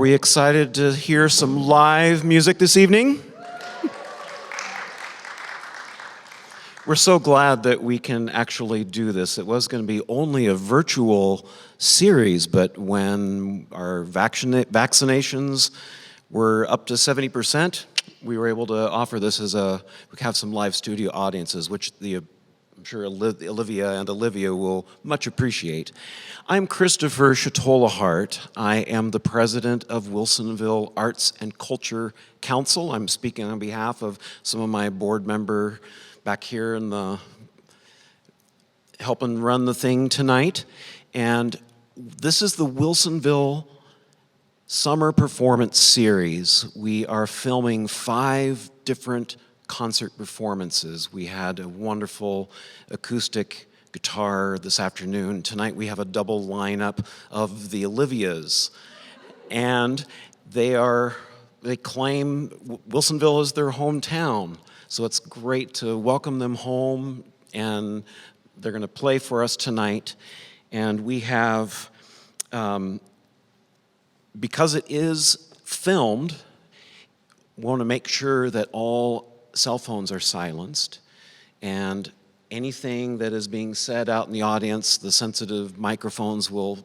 we excited to hear some live music this evening? We're so glad that we can actually do this. It was going to be only a virtual series, but when our vaccinations were up to 70%, we were able to offer this as we have some live studio audiences, which I'm sure Olivia and Olivia will much appreciate. I'm Christopher Shatola-Hart. I am the president of Wilsonville Arts and Culture Council. I'm speaking on behalf of some of my board member back here in the helping run the thing tonight. And this is the Wilsonville Summer Performance Series. We are filming 5 different concert performances. We had a wonderful acoustic guitar this afternoon. Tonight we have a double lineup of the Olivias. And they claim Wilsonville is their hometown. So it's great to welcome them home, and they're going to play for us tonight. And we have, because it is filmed, we want to make sure that all cell phones are silenced, and anything that is being said out in the audience, the sensitive microphones will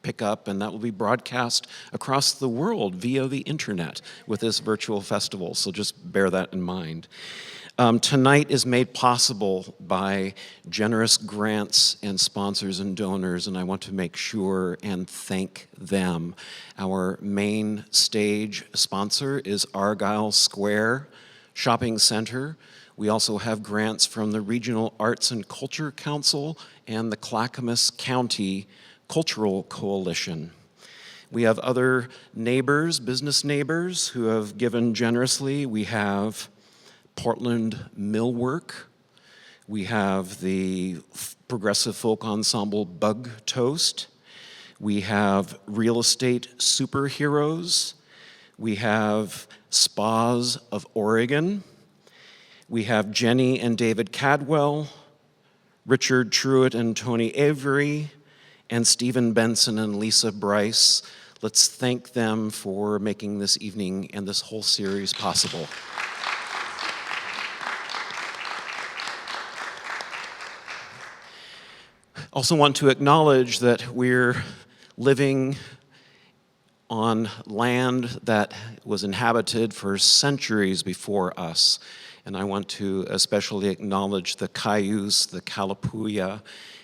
pick up, and that will be broadcast across the world via the internet with this virtual festival, so just bear that in mind. Tonight is made possible by generous grants and sponsors and donors, and I want to make sure and thank them. Our main stage sponsor is Argyle Square Shopping Center. We also have grants from the Regional Arts and Culture Council and the Clackamas County Cultural Coalition. We have other neighbors, business neighbors, who have given generously. We have Portland Millwork. We have the progressive folk ensemble Bug Toast. We have Real Estate Superheroes. We have Spas of Oregon. We have Jenny and David Cadwell, Richard Truitt and Tony Avery, and Stephen Benson and Lisa Bryce. Let's thank them for making this evening and this whole series possible. Also want to acknowledge that we're living on land that was inhabited for centuries before us. And I want to especially acknowledge the Cayuse, the Kalapuya,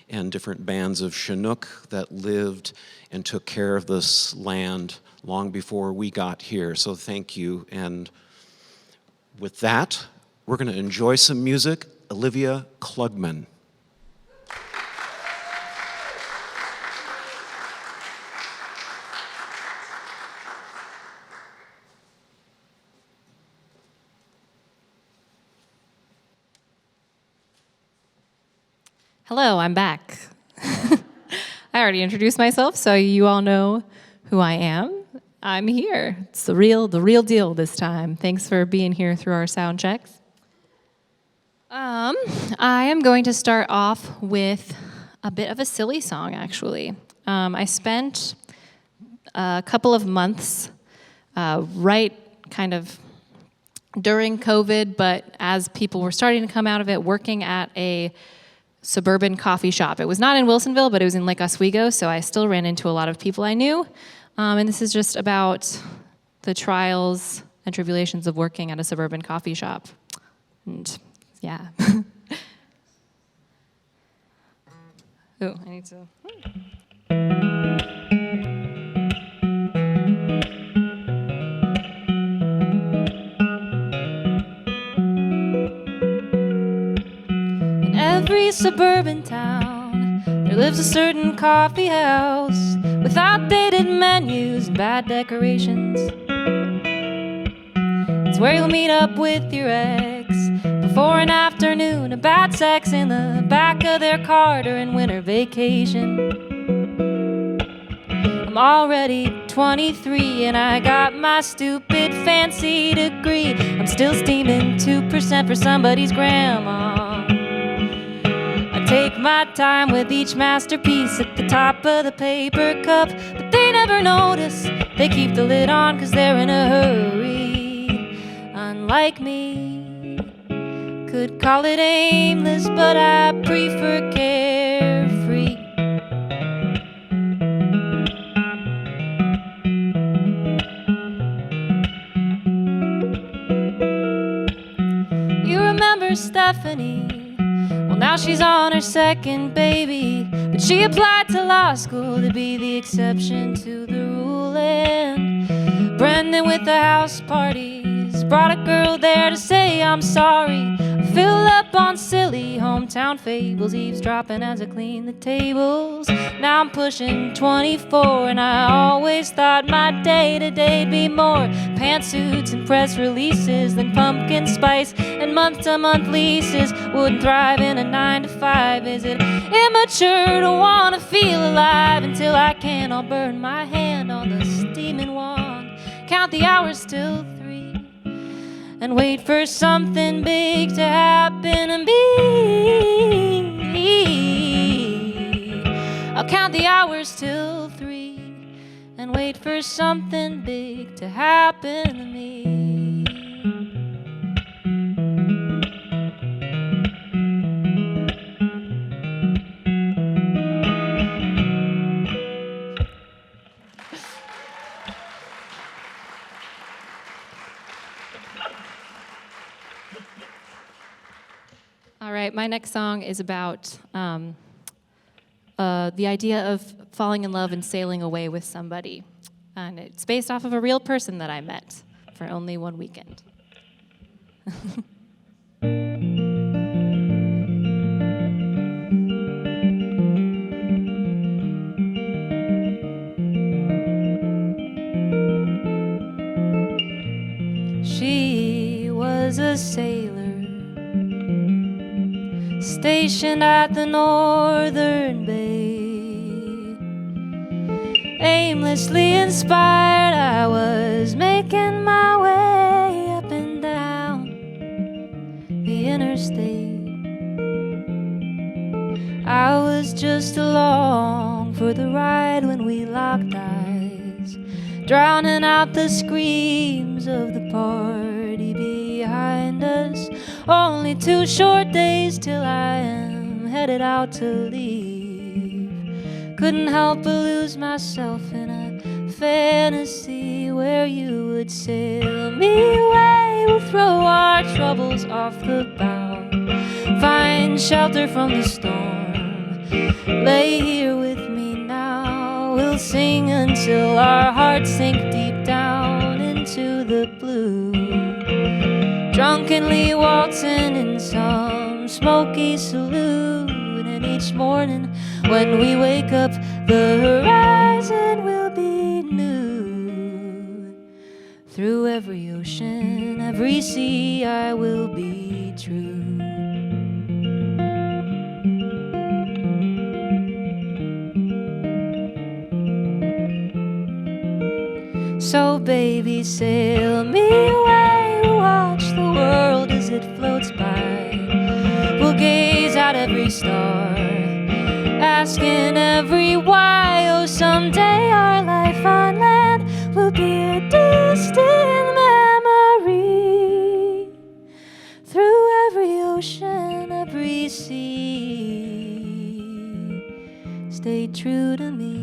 and different bands of Chinook that lived and took care of this land long before we got here. So thank you. And with that, we're going to enjoy some music. Olivia Klugman. Hello, I'm back. I already introduced myself, so you all know who I am. I'm here. It's the real deal this time. Thanks for being here through our sound checks. I am going to start off with a bit of a silly song, actually. I spent a couple of months right kind of during COVID, but as people were starting to come out of it, working at a Suburban coffee shop. It was not in Wilsonville, but it was in Lake Oswego, so I still ran into a lot of people I knew. And this is just about the trials and tribulations of working at a suburban coffee shop. And yeah. Oh, I need to. Every suburban town, there lives a certain coffee house with outdated menus and bad decorations. It's where you'll meet up with your ex before an afternoon of bad sex in the back of their car during winter vacation. I'm already 23 and I got my stupid fancy degree. I'm still steaming 2% for somebody's grandma. take my time with each masterpiece at the top of the paper cup. But they never notice, they keep the lid on 'cause they're in a hurry. Unlike me, could call it aimless, but I prefer carefree. You remember Stephanie? Well, now she's on her second baby, but she applied to law school to be the exception to the rule. And Brendan with the house parties brought a girl there to say I'm sorry. Fill up on silly hometown fables, eavesdropping as I clean the tables. Now I'm pushing 24, and I always thought my day-to-day'd be more pantsuits and press releases than pumpkin spice and month-to-month leases. Wouldn't thrive in a 9-to-5. Is it immature to want to feel alive until I can? I'll burn my hand on the steaming wand, count the hours till 3, and wait for something big to happen to me. I'll count the hours till 3 and wait for something big to happen to me. All right, my next song is about the idea of falling in love and sailing away with somebody. And it's based off of a real person that I met for only one weekend. She was a sailor stationed at the northern bay. Aimlessly inspired, I was making my way up and down the interstate. I was just along for the ride when we locked eyes, drowning out the screams of the party behind us. Only 2 short days till I am headed out to leave. Couldn't help but lose myself in a fantasy where you would sail me away. We'll throw our troubles off the bow, find shelter from the storm, lay here with me now. We'll sing until our hearts sink deep down into the blue, drunkenly waltzing in some smoky saloon. And each morning when we wake up, the horizon will be new. Through every ocean, every sea, I will be true. So baby, sail me away, watch the world as it floats by. We'll gaze at every star, asking every why. Oh, someday our life on land will be a distant memory. Through every ocean, every sea, stay true to me.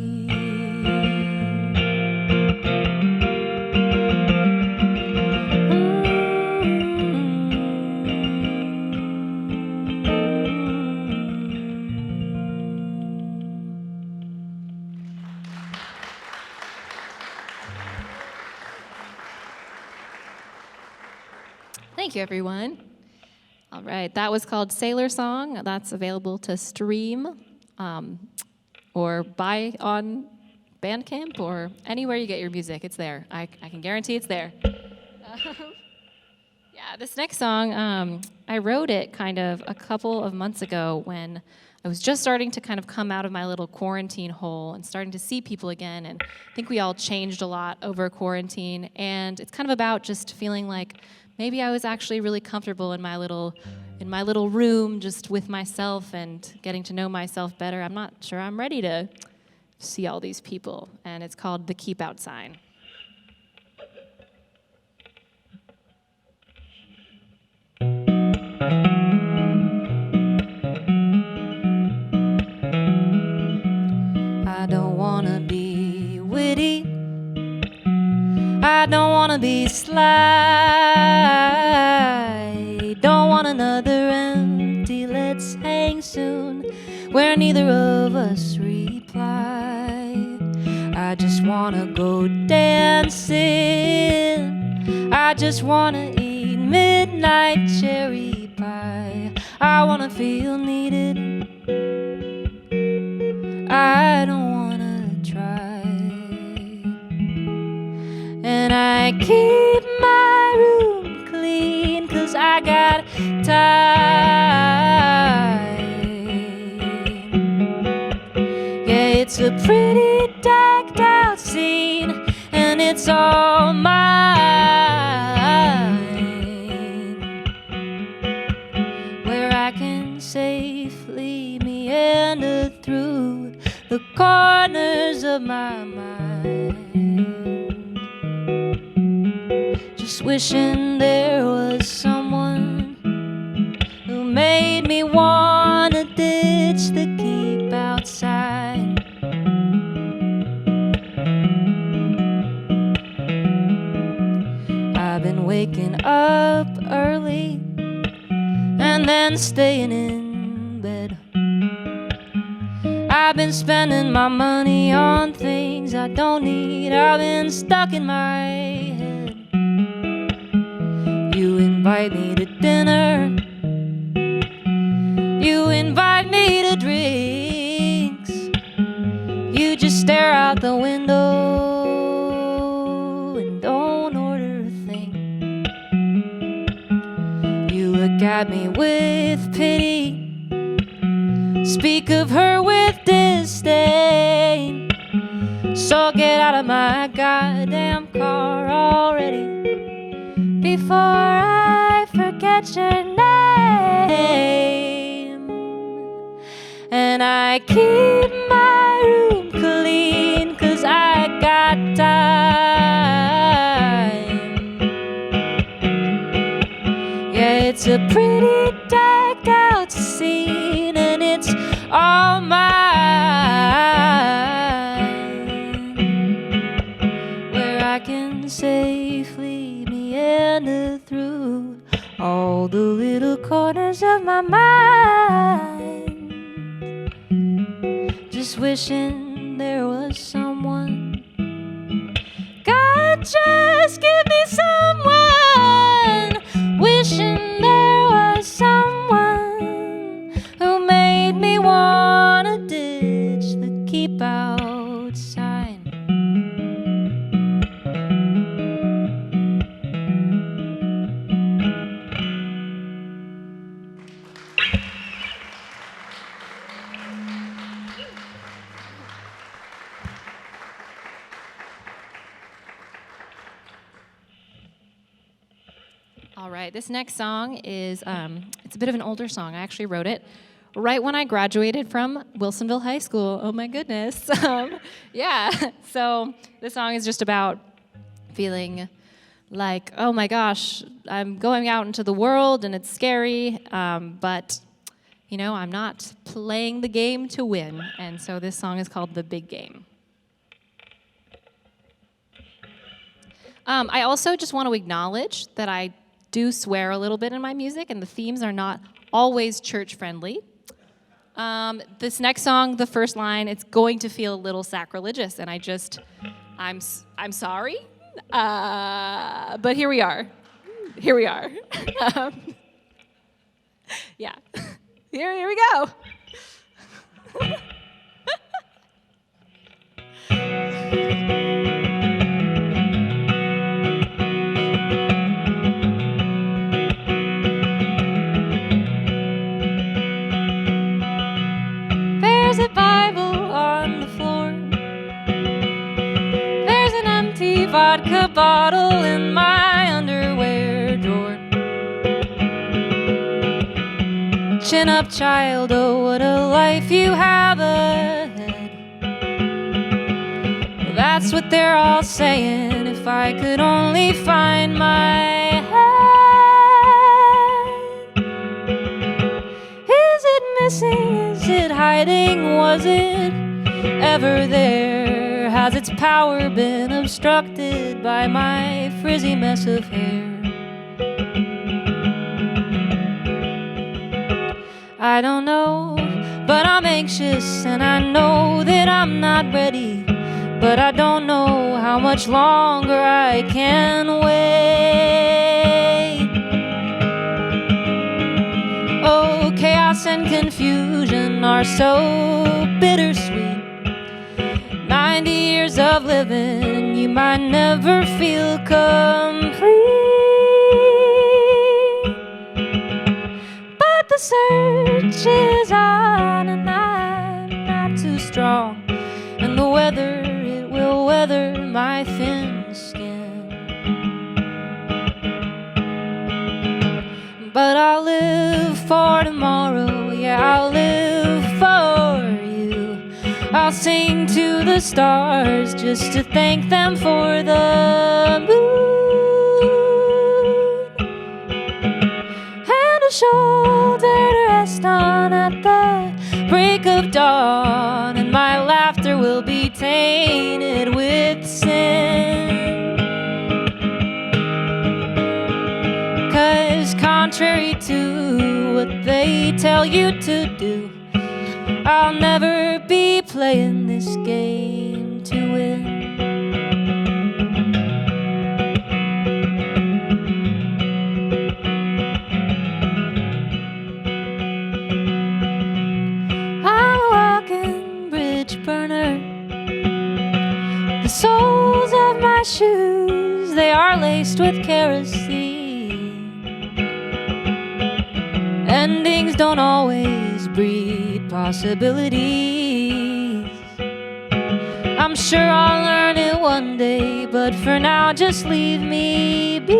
Thank you, everyone. All right, that was called Sailor Song. That's available to stream or buy on Bandcamp or anywhere you get your music. It's there. I can guarantee it's there. Yeah, this next song, I wrote it kind of a couple of months ago when I was just starting to kind of come out of my little quarantine hole and starting to see people again. And I think we all changed a lot over quarantine. And it's kind of about just feeling like maybe I was actually really comfortable in my little in my little room just with myself and getting to know myself better. I'm not sure I'm ready to see all these people, and it's called the Keep Out sign. I don't want to be witty, I don't want to be sly, don't want another empty let's hang soon where neither of us reply. I just want to go dancing, I just want to eat midnight cherry pie. I want to feel needed, I don't want to try. And I keep my room clean 'cause I got time. Yeah, it's a pretty decked out scene and it's all mine, where I can safely meander through the corners of my mind, just wishing there was someone who made me wanna ditch the keep outside. I've been waking up early and then staying in bed. I've been spending my money on things I don't need. I've been stuck in my head. You invite me to dinner, you invite me to drinks, you just stare out the window and don't order a thing. You look at me with pity, speak of her with disdain. So get out of my goddamn car already before I forget your name. And I keep my room clean 'cause I got time. Yeah, it's a pretty decked out scene and it's all mine, where I can safely meander through all the little corners of my mind, just wishing there was someone. God, just give me someone, wishing there was someone who made me wanna ditch the keep out sign. All right, this next song is, it's a bit of an older song. I actually wrote it right when I graduated from Wilsonville High School. Oh my goodness. Yeah, so this song is just about feeling like, oh my gosh, I'm going out into the world and it's scary, but you know, I'm not playing the game to win. And so this song is called The Big Game. I also just want to acknowledge that I do swear a little bit in my music, and the themes are not always church-friendly. This next song, the first line, it's going to feel a little sacrilegious, and I'm sorry, but here we are. Here we are. Yeah, here we go. There's a Bible on the floor. There's an empty vodka bottle in my underwear drawer. Waken up, child, oh, what a life you have ahead. Well, that's what they're all saying. If I could only find my head. Is it missing? Is it hiding? Was it ever there? Has its power been obstructed by my frizzy mess of hair? I don't know, but I'm anxious and I know that I'm not ready. But I don't know how much longer I can wait. Oh, chaos and confusion are so bittersweet. 90 years of living, you might never feel complete. But the search is on and I'm not too strong. And the weather, it will weather my thin skin. But I'll live for tomorrow, yeah, I'll live for you. I'll sing to the stars just to thank them for the moon. And a shoulder to rest on at the break of dawn. And my laughter will be tainted with sin. 'Cause contrary to what they tell you to do, I'll never be playing this game to win. I'm a walking bridge burner. The soles of my shoes, they are laced with kerosene. Endings don't always breed possibilities. I'm sure I'll learn it one day, but for now just leave me be.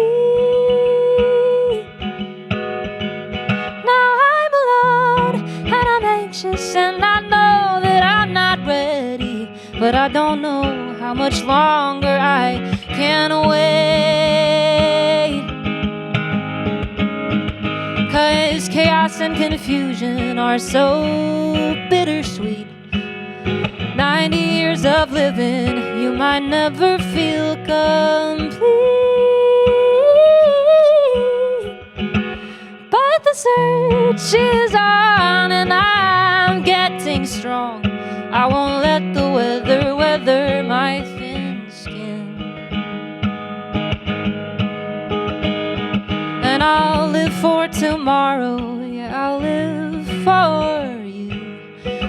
Now I'm alone and I'm anxious and I know that I'm not ready, but I don't know how much longer I can wait. 'Cause chaos and confusion are so bittersweet. 90 years of living, you might never feel complete. But the search is on and I'm getting strong. I won't let the weather weather my thin skin. And I'll live for tomorrow, yeah, I'll live for you.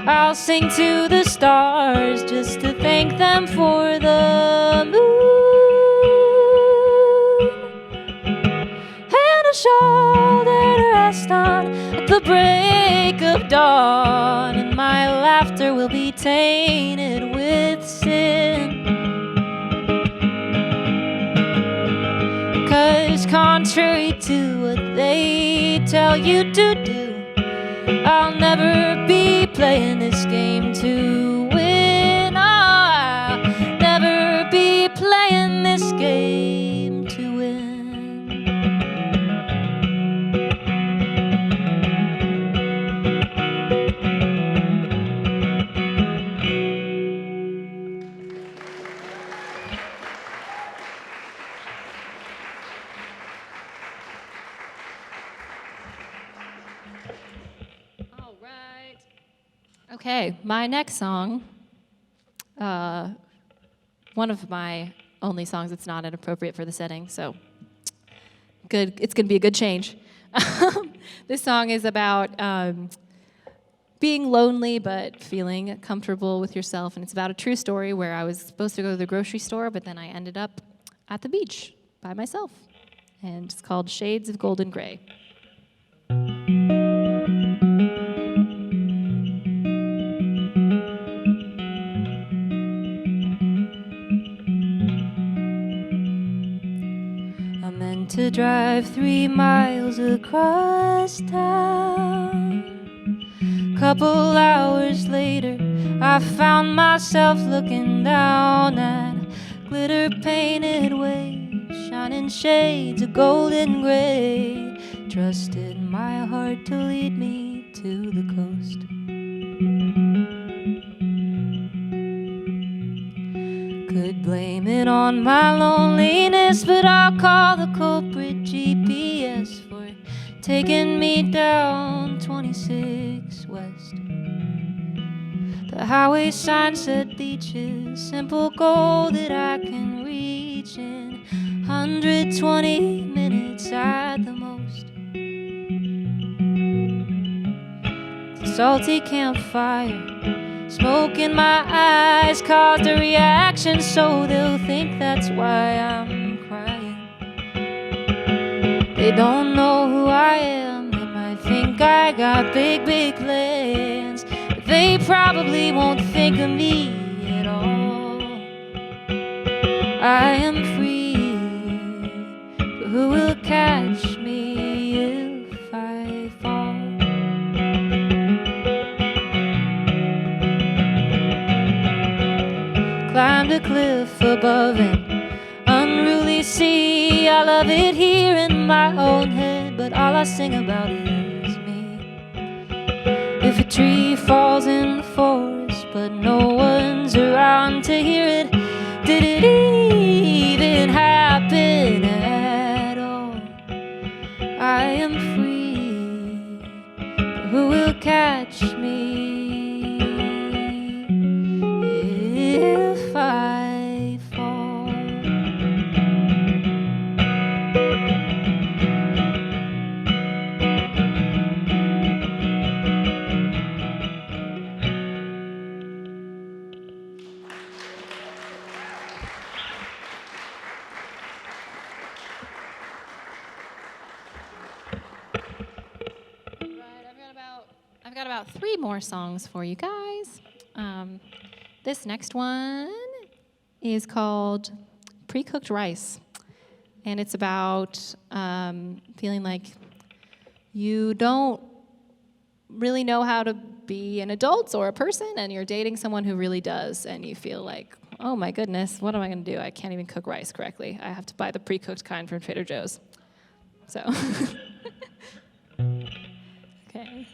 I'll sing to the stars just to thank them for the moon. And a shoulder to rest on at the break of dawn. And my laughter will be tainted with sin. 'Cause contrary to what they tell you to do, I'll never be playing this game to win. I'll never be playing this game to win. All right. Okay, my next song, one of my only songs that's not inappropriate for the setting, so good. It's going to be a good change. This song is about being lonely but feeling comfortable with yourself, and it's about a true story where I was supposed to go to the grocery store, but then I ended up at the beach by myself, and it's called Shades of Golden Gray. To drive 3 miles across town, Couple hours later, I found myself looking down at glitter-painted waves, shining shades of golden gray. Trusted my heart to lead me to the coast. Could blame it on my loneliness, but I'll call the culprit GPS for taking me down 26 West. The highway sign said beaches, simple goal that I can reach in 120 minutes at the most. The salty campfire, smoke in my eyes caused a reaction, so they'll think that's why I'm crying. They don't know who I am, they might think I got big, big plans, but they probably won't think of me at all. I am free, but who will catch me if I fall? Climbed a cliff above an unruly sea. I love it here in my own head, but all I sing about is me. If a tree falls in the forest, but no one's around to hear it, did it even happen at all? I am free, but who will catch me if I fall? I've got about 3 more songs for you guys. This next one is called Precooked Rice, and it's about feeling like you don't really know how to be an adult or a person, and you're dating someone who really does, and you feel like, oh my goodness, what am I going to do? I can't even cook rice correctly. I have to buy the pre-cooked kind from Trader Joe's. So, okay.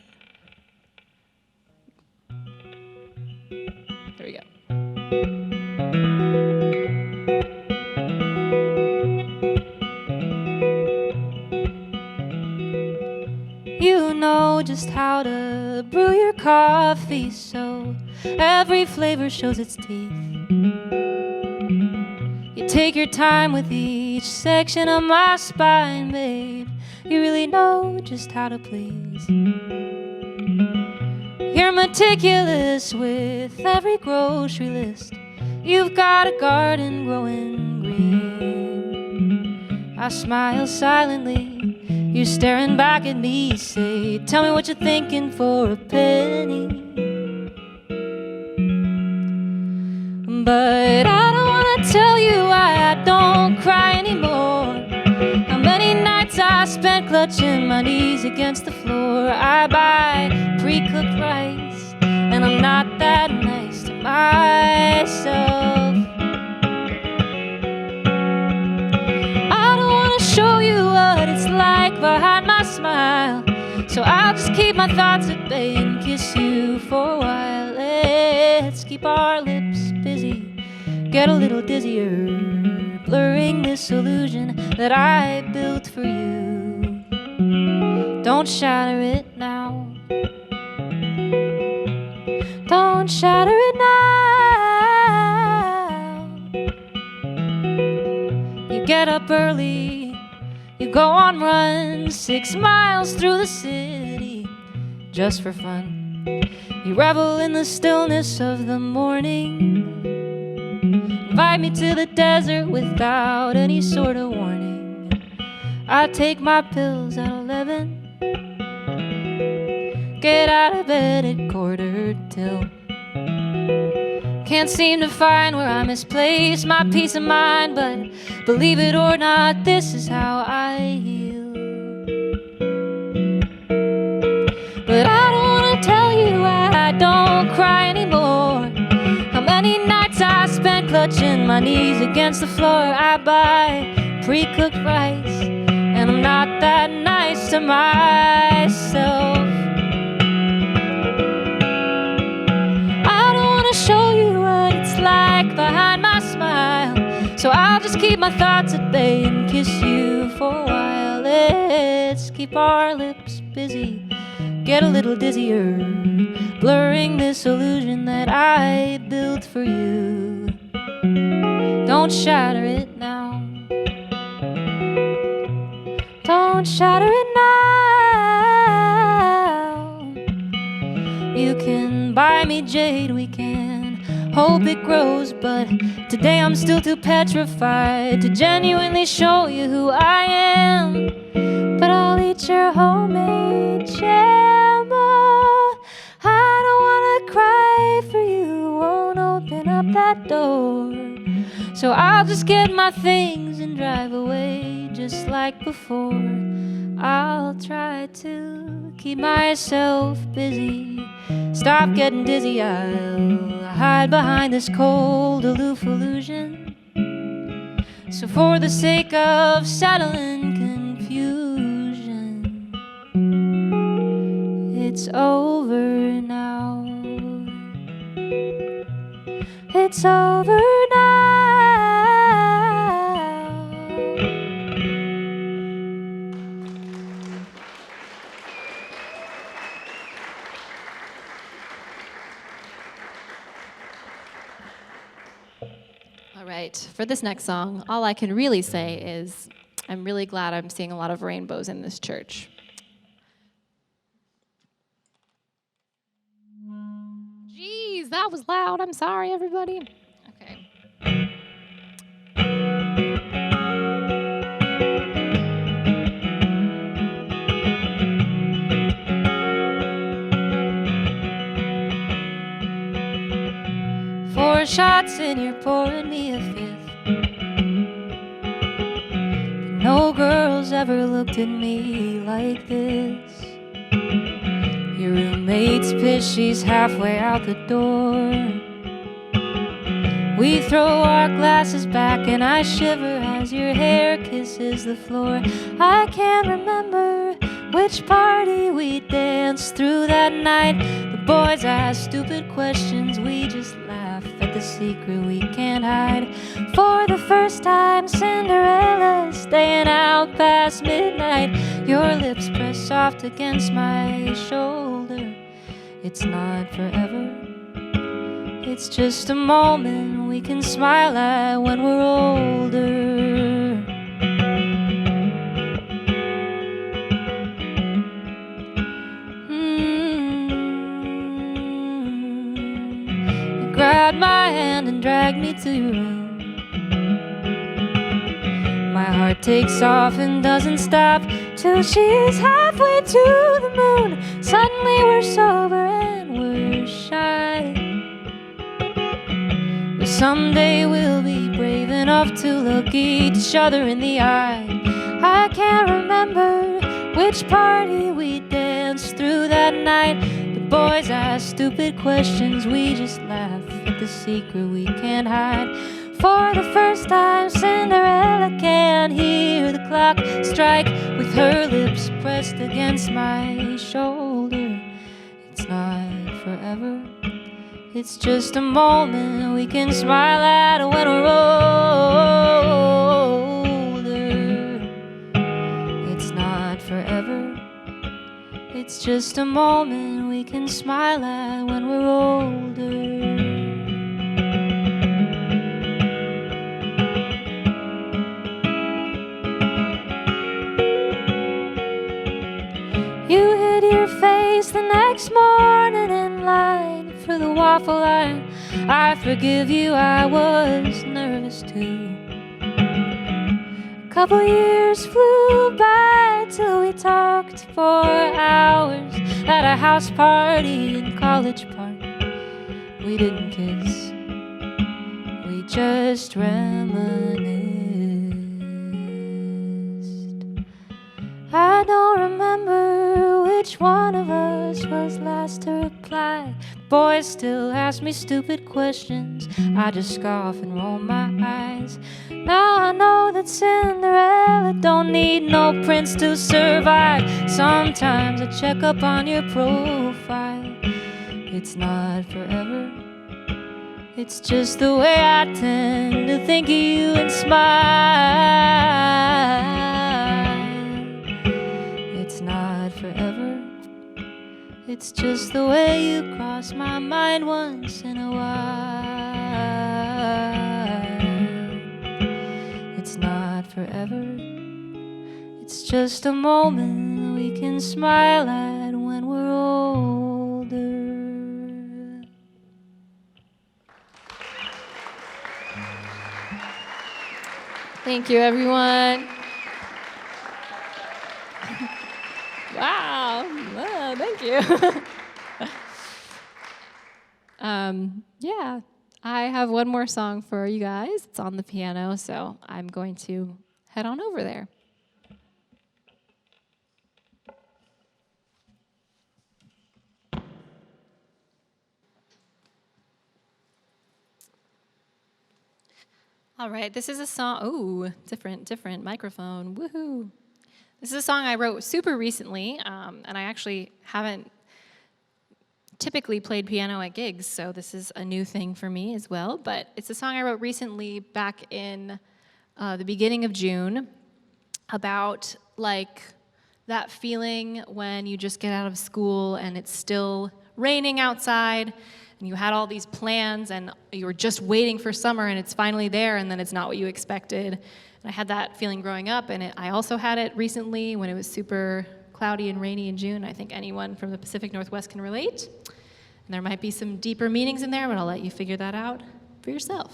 Here we go. You know just how to brew your coffee so every flavor shows its teeth. You take your time with each section of my spine, babe. You really know just how to please. You're meticulous with every grocery list. You've got a garden growing green. I smile silently. You're staring back at me. Say, tell me what you're thinking for a penny. But I don't want to tell you why I don't cry anymore. How many nights I spent clutching my knees against the floor. I buy pre-cooked rice, and I'm not that nice to myself. I don't want to show you what it's like behind my smile, so I'll just keep my thoughts at bay and kiss you for a while. Let's keep our lips busy, get a little dizzier, blurring this illusion that I built for you. Don't shatter it now. Don't shatter it now. You get up early, you go on runs 6 miles through the city just for fun. You revel in the stillness of the morning. Invite me to the desert without any sort of warning. I take my pills at 11. Get out of bed at 1:45. Can't seem to find where I misplaced my peace of mind, but believe it or not, this is how I heal. But I don't want to tell you touching my knees against the floor. I buy pre-cooked rice, and I'm not that nice to myself. I don't want to show you what it's like behind my smile, so I'll just keep my thoughts at bay and kiss you for a while. Let's keep our lips busy, get a little dizzier, blurring this illusion that I built for you. Don't shatter it now. Don't shatter it now. You can buy me jade, we can hope it grows, but today I'm still too petrified to genuinely show you who I am. But I'll eat your homemade jam. Oh, I don't wanna cry for you, won't open up that door. So I'll just get my things and drive away just like before. I'll try to keep myself busy, stop getting dizzy. I'll hide behind this cold, aloof illusion. So for the sake of settling confusion, it's over now. It's over now. All right, for this next song, all I can really say is I'm really glad I'm seeing a lot of rainbows in this church. Jeez, that was loud. I'm sorry, everybody. Okay. Four shots and you're pouring me a fifth. No girl's ever looked at me like this. Your roommate's pissed, she's halfway out the door. We throw our glasses back and I shiver as your hair kisses the floor. I can't remember which party we danced through that night. The boys ask stupid questions, we just laugh at the secret we can't hide. For the first time, Cinderella's staying out past midnight. Your lips press soft against my shoulder. It's not forever, it's just a moment we can smile at when we're older. You grabbed my hand and dragged me to your room. My heart takes off and doesn't stop till she's halfway to the moon. Suddenly we're sober and we're shy. But someday we'll be brave enough to look each other in the eye. I can't remember which party we danced through that night. The boys ask stupid questions, we just laugh at the secret we can't hide. For the first time, Cinderella can hear the clock strike with her lips pressed against my shoulder. It's not forever, it's just a moment we can smile at when we're older. It's not forever, it's just a moment we can smile at when we're older. You hid your face the next morning in line for the waffle line. I forgive you, I was nervous too. A couple years flew by till we talked for hours at a house party in College Park. We didn't kiss, we just reminisced. I don't remember which one of us was last to reply. Boys still ask me stupid questions. I just scoff and roll my eyes. Now I know that Cinderella don't need no prince to survive. Sometimes I check up on your profile. It's not forever. It's just the way I tend to think of you and smile. It's not forever. It's just the way you cross my mind once in a while. It's not forever. It's just a moment we can smile at when we're older. Thank you, everyone. Wow. Oh, thank you. Yeah, I have one more song for you guys. It's on the piano, so I'm going to head on over there. All right, this is a song. Ooh, different microphone. Woohoo! This is a song I wrote super recently, and I actually haven't typically played piano at gigs, so this is a new thing for me as well. But it's a song I wrote recently back in the beginning of June about like that feeling when you just get out of school and it's still raining outside and you had all these plans and you were just waiting for summer and it's finally there and then it's not what you expected. And I had that feeling growing up, and I also had it recently when it was super cloudy and rainy in June. I think anyone from the Pacific Northwest can relate. And there might be some deeper meanings in there, but I'll let you figure that out for yourself.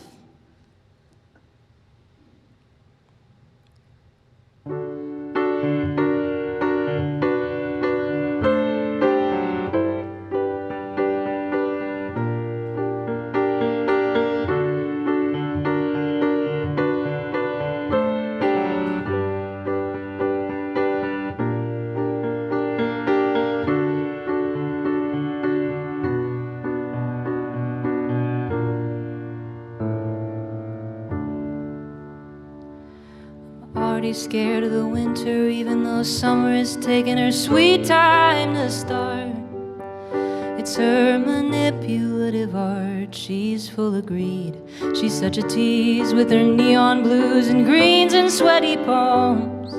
Scared of the winter, even though summer is taking her sweet time to start. It's her manipulative art, she's full of greed. She's such a tease with her neon blues and greens and sweaty palms.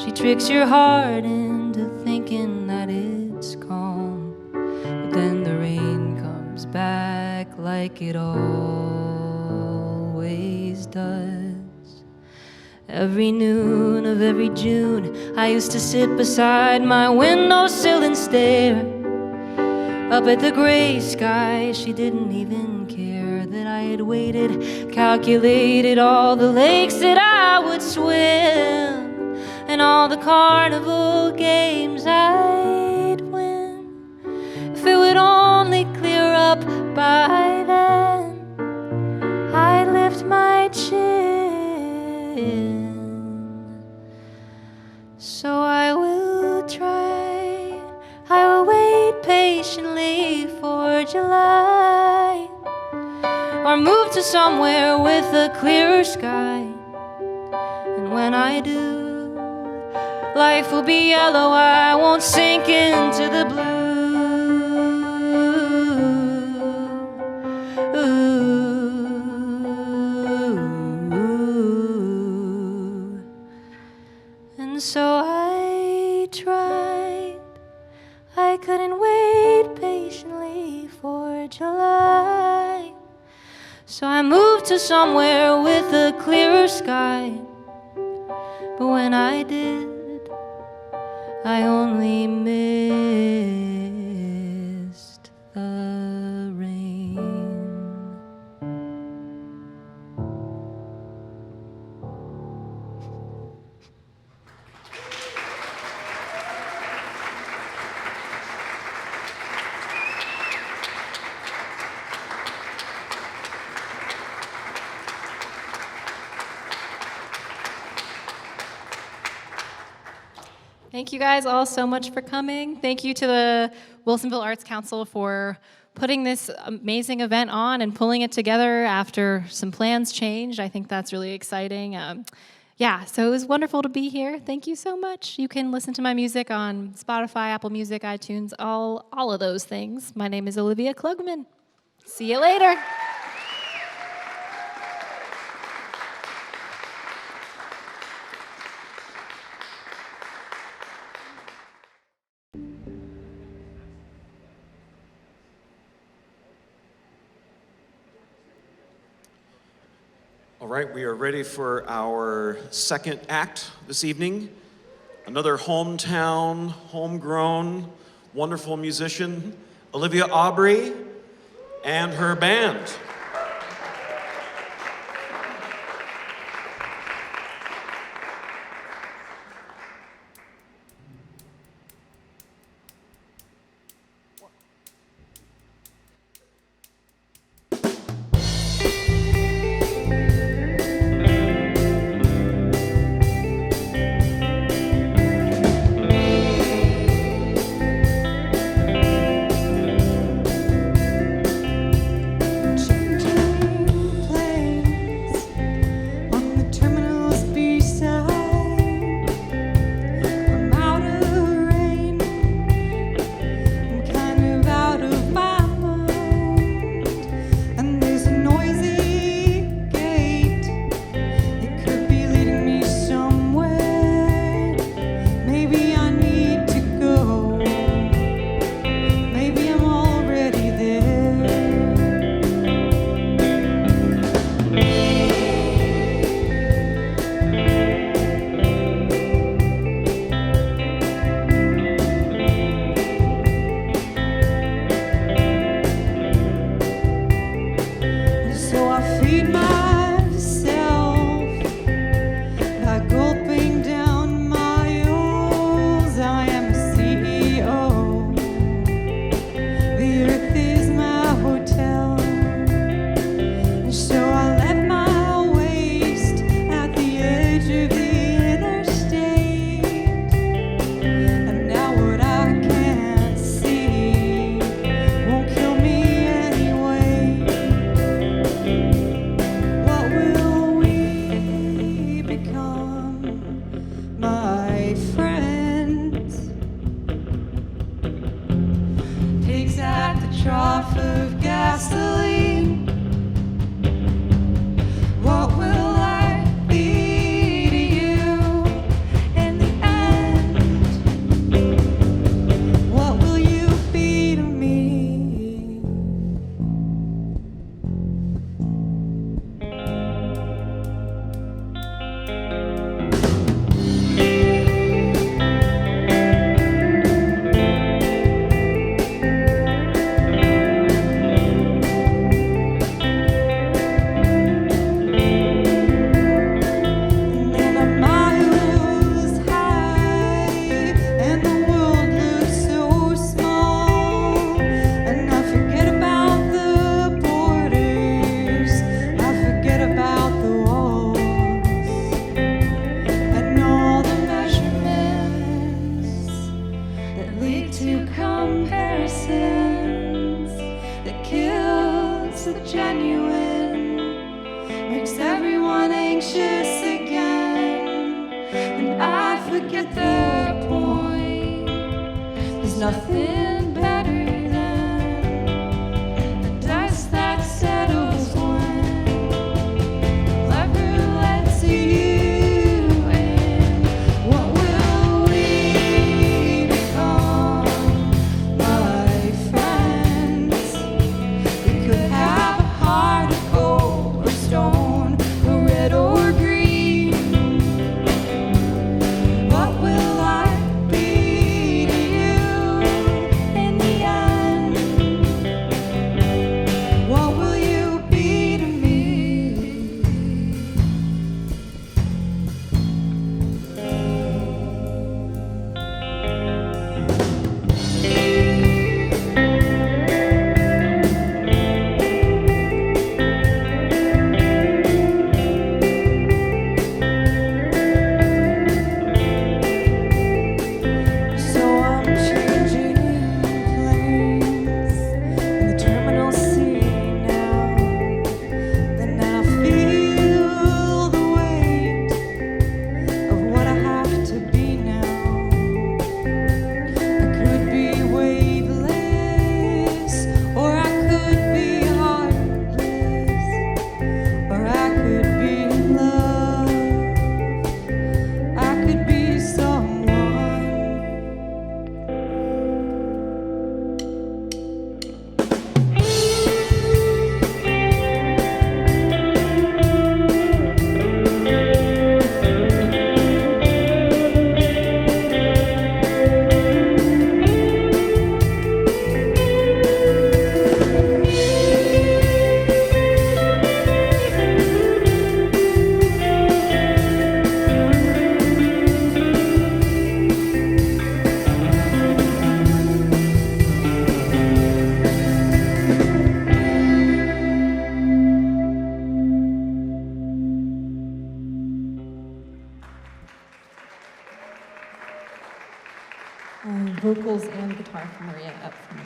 She tricks your heart into thinking that it's calm, but then the rain comes back like it always does. Every noon of every June, I used to sit beside my windowsill and stare up at the gray sky. She didn't even care that I had waited, calculated all the lakes that I would swim and all the carnival games I'd win. If it would only clear up by then, I'd lift my chin. So I will try, I will wait patiently for July, or move to somewhere with a clearer sky. And when I do, life will be yellow, I won't sink into the blue. So I tried, I couldn't wait patiently for July. So I moved to somewhere with a clearer sky. But when I did, I only missed the rain. Thank you guys all so much for coming. Thank you to the Wilsonville Arts Council for putting this amazing event on and pulling it together after some plans changed. I think that's really exciting. So it was wonderful to be here. Thank you so much. You can listen to my music on Spotify, Apple Music, iTunes, all of those things. My name is Olivia Klugman. See you later. All right, we are ready for our second act this evening. Another hometown, homegrown, wonderful musician, Olivia Awbrey, and her band. What will I be to you? Vocals and guitar from Maria up for me.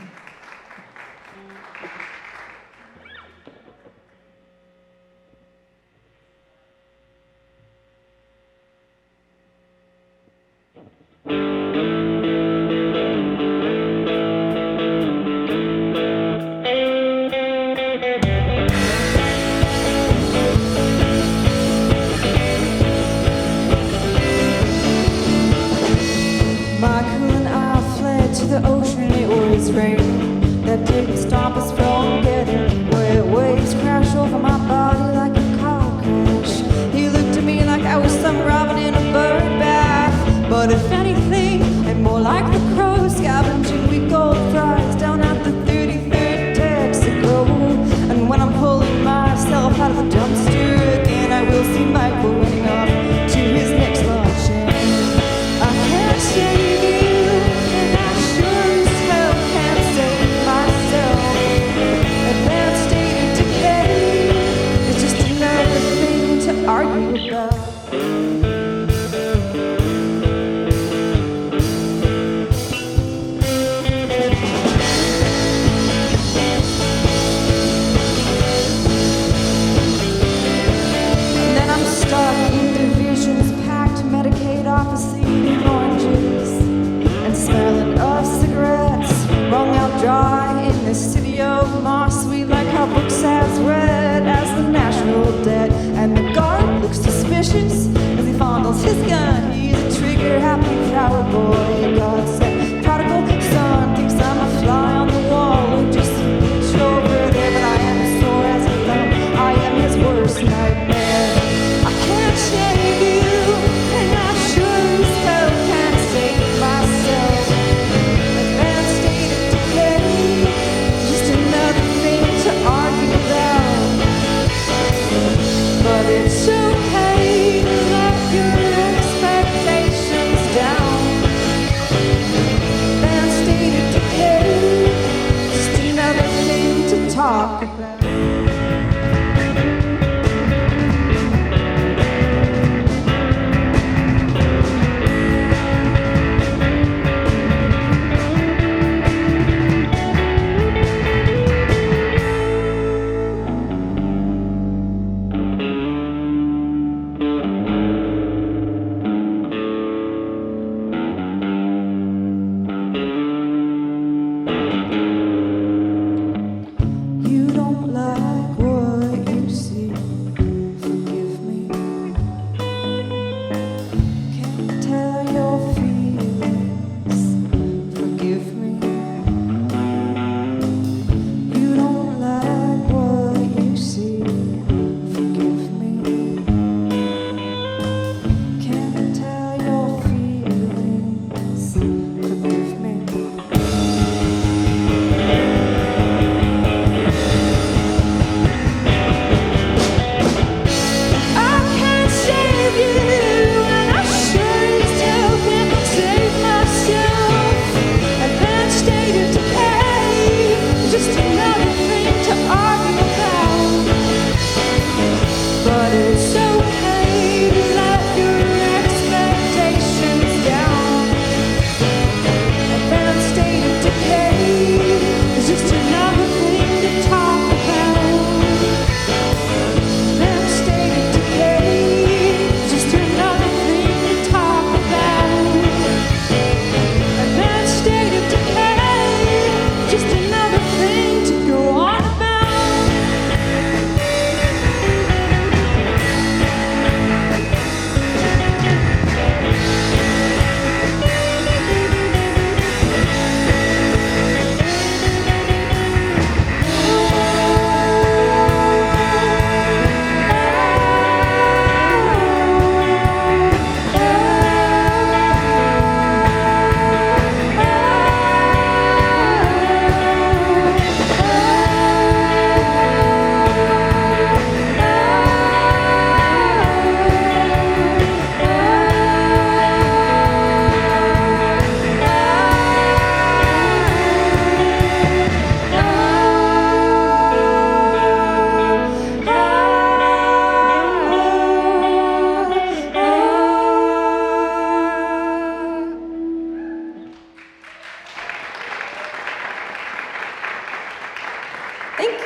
The ocean, it was rain that didn't stop us from getting wet. Waves crash over my body like a car crash. He looked at me like I was some robin in a bird bath. But if anything, I'm more like the crow scavenging we gold fries down at the 33rd Texaco. And when I'm pulling myself out of the dumpster again, I will see Michael running off to his next luncheon. I can't save you. Argue about.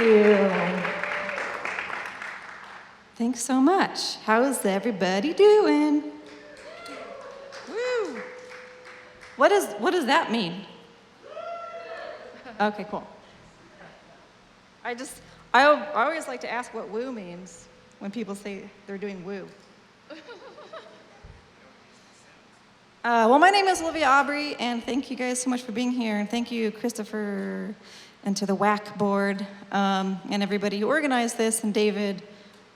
you. Thanks so much. How's everybody doing? Woo! What does that mean? Okay, cool. I always like to ask what woo means when people say they're doing woo. Well, my name is Olivia Awbrey, and thank you guys so much for being here, and thank you, Christopher, and to the WACC board, and everybody who organized this, and David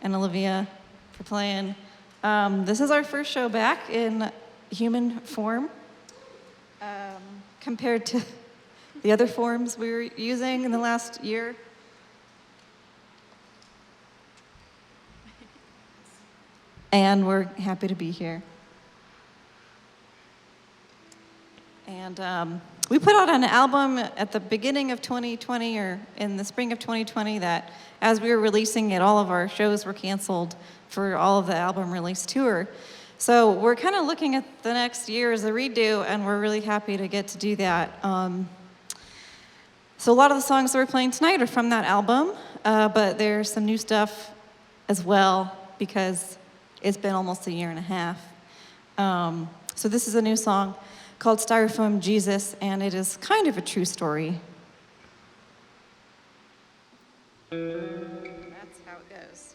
and Olivia for playing. This is our first show back in human form, compared to the other forms we were using in the last year. And we're happy to be here. And we put out an album at the beginning of 2020, or in the spring of 2020, that as we were releasing it, all of our shows were canceled for all of the album release tour. So we're kind of looking at the next year as a redo, and we're really happy to get to do that. So a lot of the songs that we're playing tonight are from that album, but there's some new stuff as well, because it's been almost a year and a half. So this is a new song called Styrofoam Jesus, and it is kind of a true story. That's how it goes.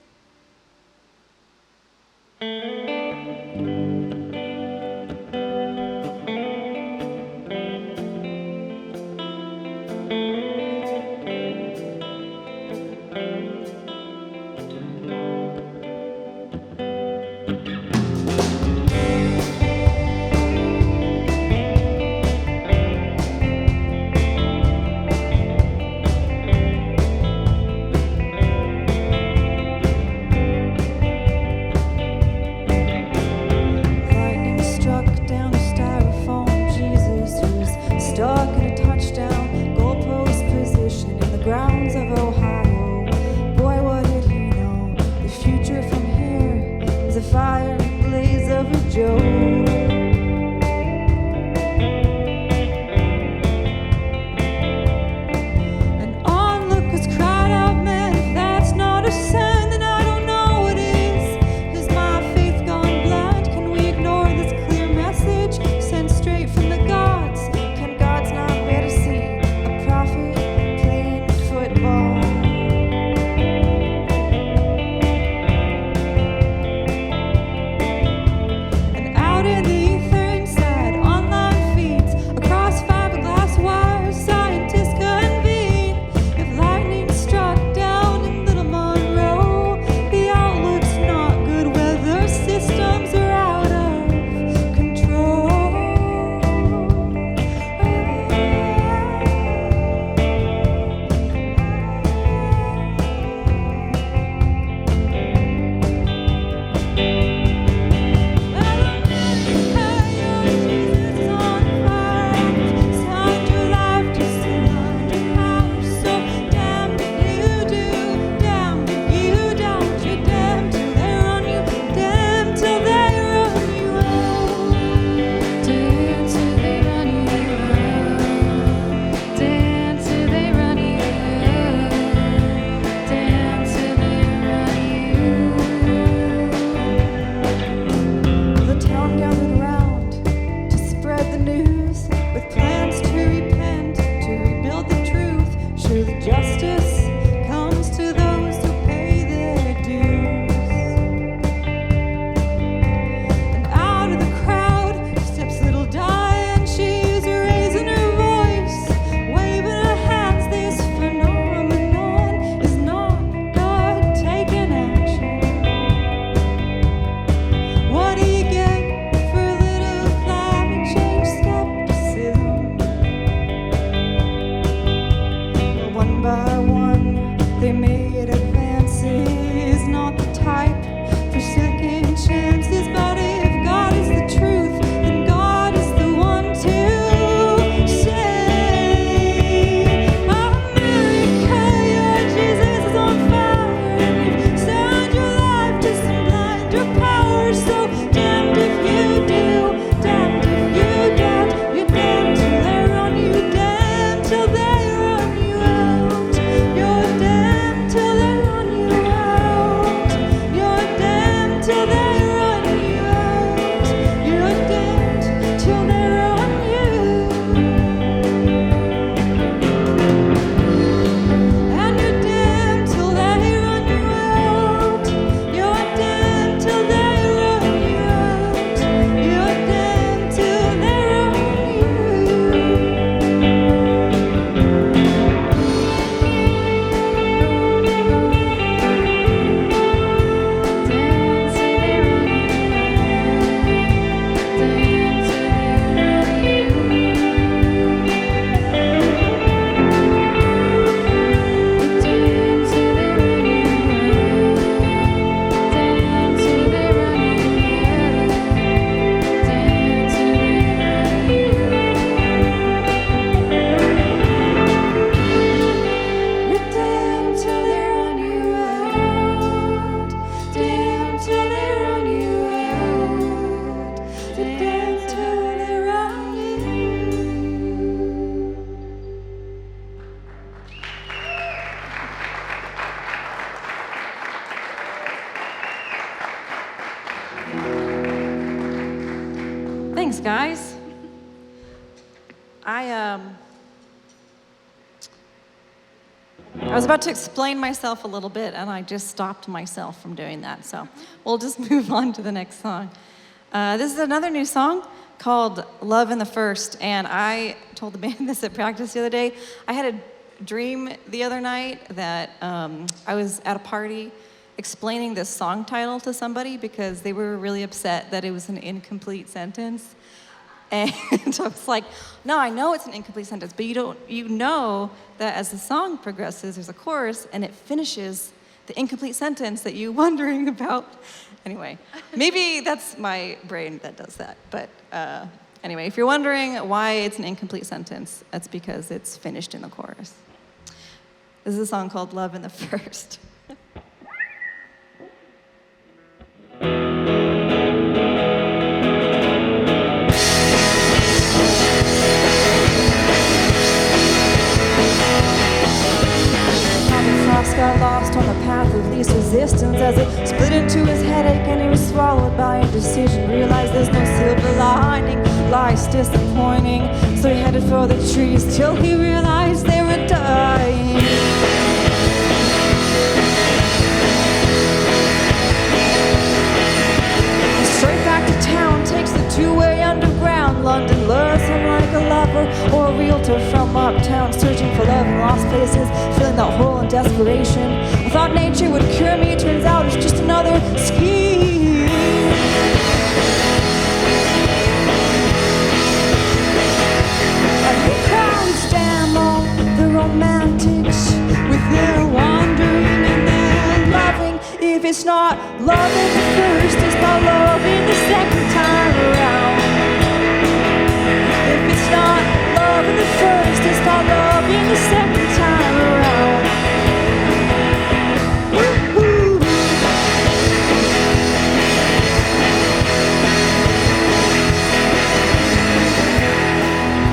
guys. I was about to explain myself a little bit, and I just stopped myself from doing that. So we'll just move on to the next song. This is another new song called Love in the First, and I told the band this at practice the other day. I had a dream the other night that I was at a party explaining this song title to somebody because they were really upset that it was an incomplete sentence. And I was like, no, I know it's an incomplete sentence, but you know that as the song progresses, there's a chorus, and it finishes the incomplete sentence that you're wondering about. Anyway, maybe that's my brain that does that. But anyway, if you're wondering why it's an incomplete sentence, that's because it's finished in the chorus. This is a song called Love in the First. Got lost on the path of least resistance as it split into his headache and he was swallowed by indecision. Realized there's no silver lining, life's disappointing. So he headed for the trees till he realized they were dying. Straight back to town, takes the two-way underground. London lures him like a lover or a realtor from uptown, searching for love in lost places, filling that hole in desperation. I thought nature would cure me, turns out it's just another scheme. And he cries, damn all the romantics with their wandering and their loving. If it's not loving the first, it's not loving the second time around. If it's not loving the first, it's not loving the second time around. Woo-hoo.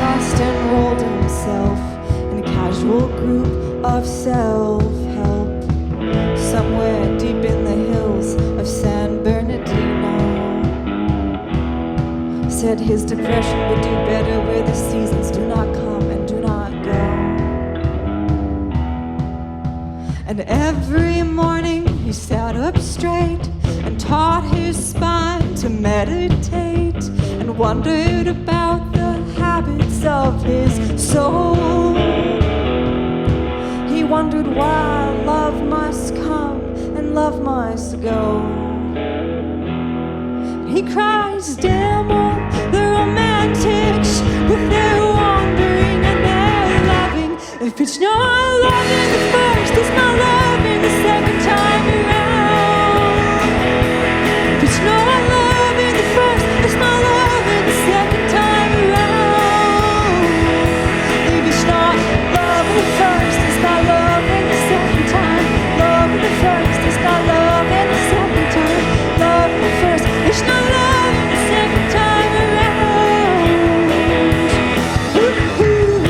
Lost enrolled himself in a casual group of self-help somewhere deep in the hills of San Bernardino. Said his depression would do better where the seasons do not come and do not go. And every morning he sat up straight and taught his spine to meditate and wondered about the habits of his soul. He wondered why love must come and love must go. He cries, damn all the romantics with their wandering and their loving. If it's not loving the first, it's not loving the second time around. If it's not loving the first, it's not loving the second time around. If it's not loving the first, it's not loving the second time. Loving the first, it's not loving the second time. Loving the first, it's not loving the second time around. Woo-hoo.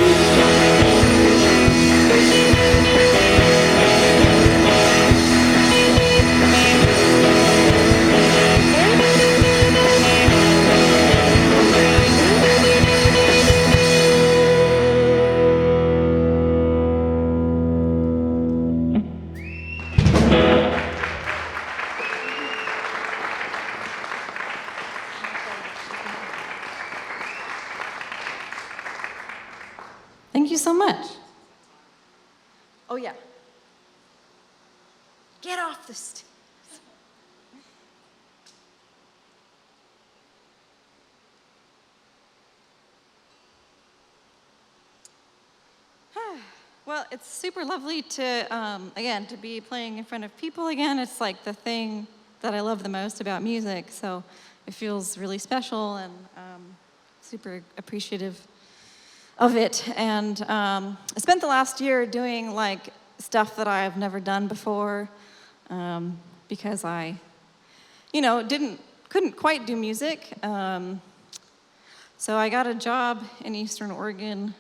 Thank you so much. Oh, yeah. Get off the stage. Well, it's super lovely to, again, to be playing in front of people again. It's like the thing that I love the most about music, so it feels really special and super appreciative of it. And I spent the last year doing like stuff that I've never done before because I, couldn't quite do music. So I got a job in Eastern Oregon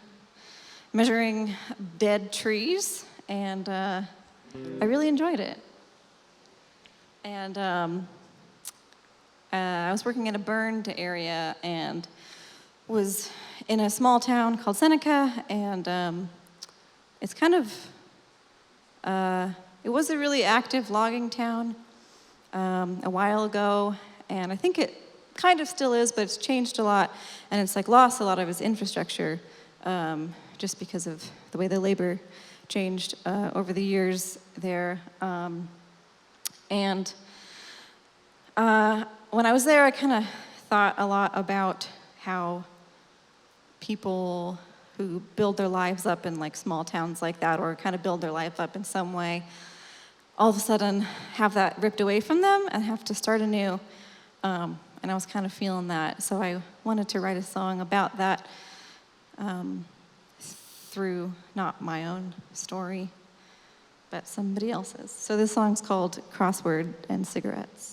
measuring dead trees, and I really enjoyed it. And I was working in a burned area, and was in a small town called Seneca, and it's kind of, it was a really active logging town a while ago, and I think it kind of still is, but it's changed a lot, and it's like lost a lot of its infrastructure just because of the way the labor changed over the years there. And when I was there, I kind of thought a lot about how people who build their lives up in like small towns like that, or kind of build their life up in some way, all of a sudden have that ripped away from them and have to start anew. And I was kind of feeling that, so I wanted to write a song about that through not my own story, but somebody else's. So this song's called Crossword and Cigarettes.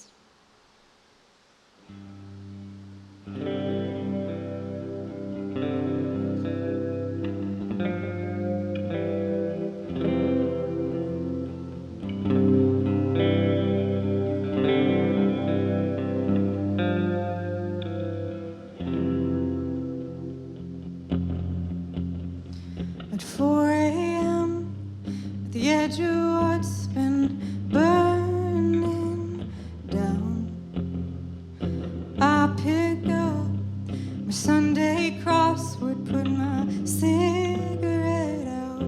At 4 a.m., at the edge of what's been burning down, I pick up my Sunday crossword, put my cigarette out.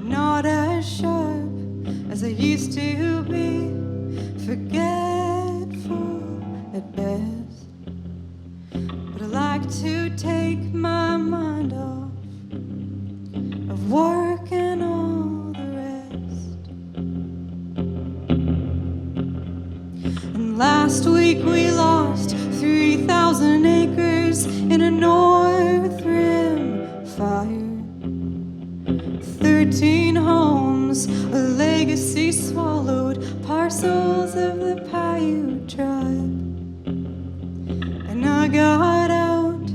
Not as sharp as I used to be, forgetful at best, but I like to take my mind off of work and all the rest. And last week we lost 3,000 acres in a North Rim fire. 13 homes, a legacy swallowed, parcels of the Paiute tribe. And I got out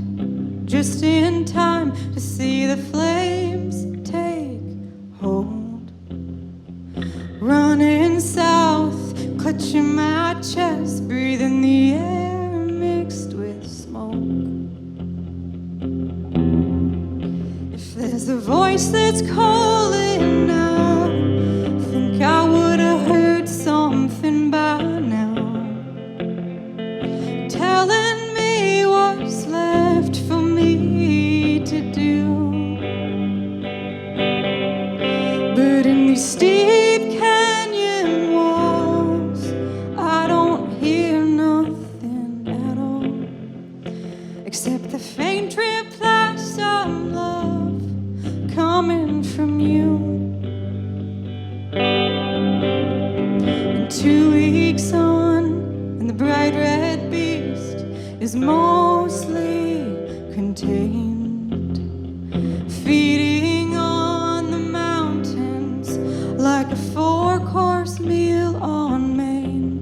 just in time to see the flames take hold. Running south, clutching my chest, breathing the air mixed with smoke. If there's a voice that's calling out, think I would have heard something by now, telling me what's left for me to do. But in these steep canyon walls, I don't hear nothing at all, except the faint replies of love coming from you. And 2 weeks on, and the bright red beast is mostly contained, feeding on the mountains like a 4-course meal on Maine.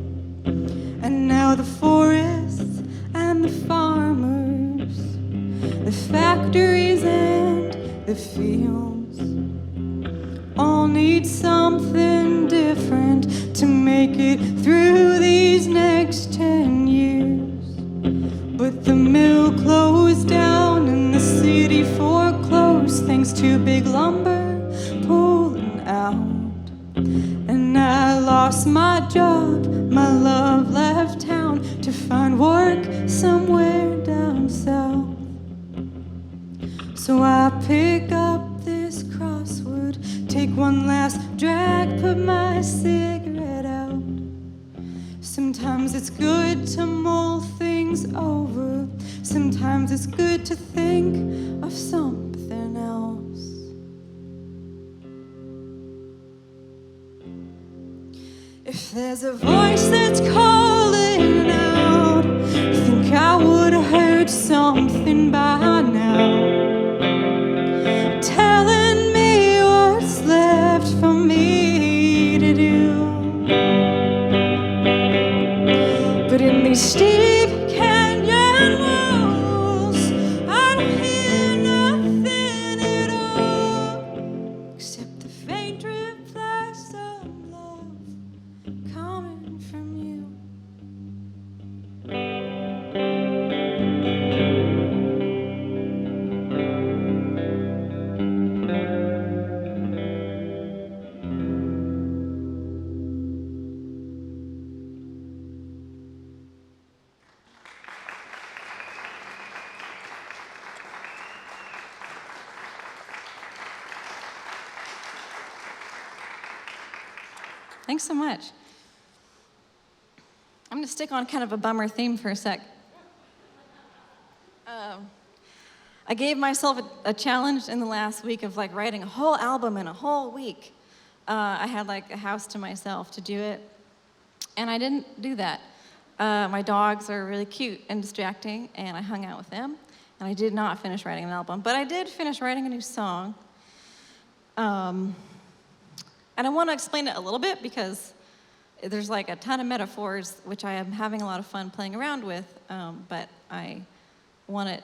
And now the forests and the farmers, the factories and the fields, all need something different to make it through these next 10 years. But the mill closed down and the city foreclosed, thanks to big lumber pulling out. And I lost my job, my love left town to find work somewhere down south. So I pick up this crossword, take one last drag, put my cigarette out. Sometimes it's good to mull things over, sometimes it's good to think of something else. If there's a voice that's calling out, think I would have heard something by now, telling me what's left for me to do. But in these steep canyon walls, I don't hear nothing at all, except the faint replies of love coming from you. Thanks so much. I'm going to stick on kind of a bummer theme for a sec. I gave myself a challenge in the last week of like writing a whole album in a whole week. I had like a house to myself to do it, and I didn't do that. My dogs are really cute and distracting, and I hung out with them, and I did not finish writing an album, but I did finish writing a new song. And I want to explain it a little bit because there's like a ton of metaphors, which I am having a lot of fun playing around with, but I want it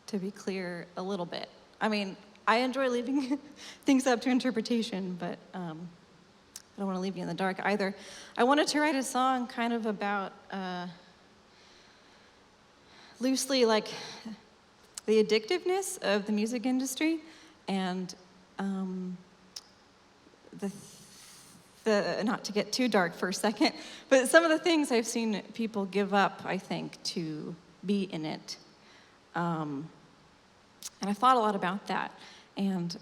to be clear a little bit. I mean, I enjoy leaving things up to interpretation, but I don't want to leave you in the dark either. I wanted to write a song kind of about, loosely like the addictiveness of the music industry and the not to get too dark for a second, but some of the things I've seen people give up, I think, to be in it. And I thought a lot about that. And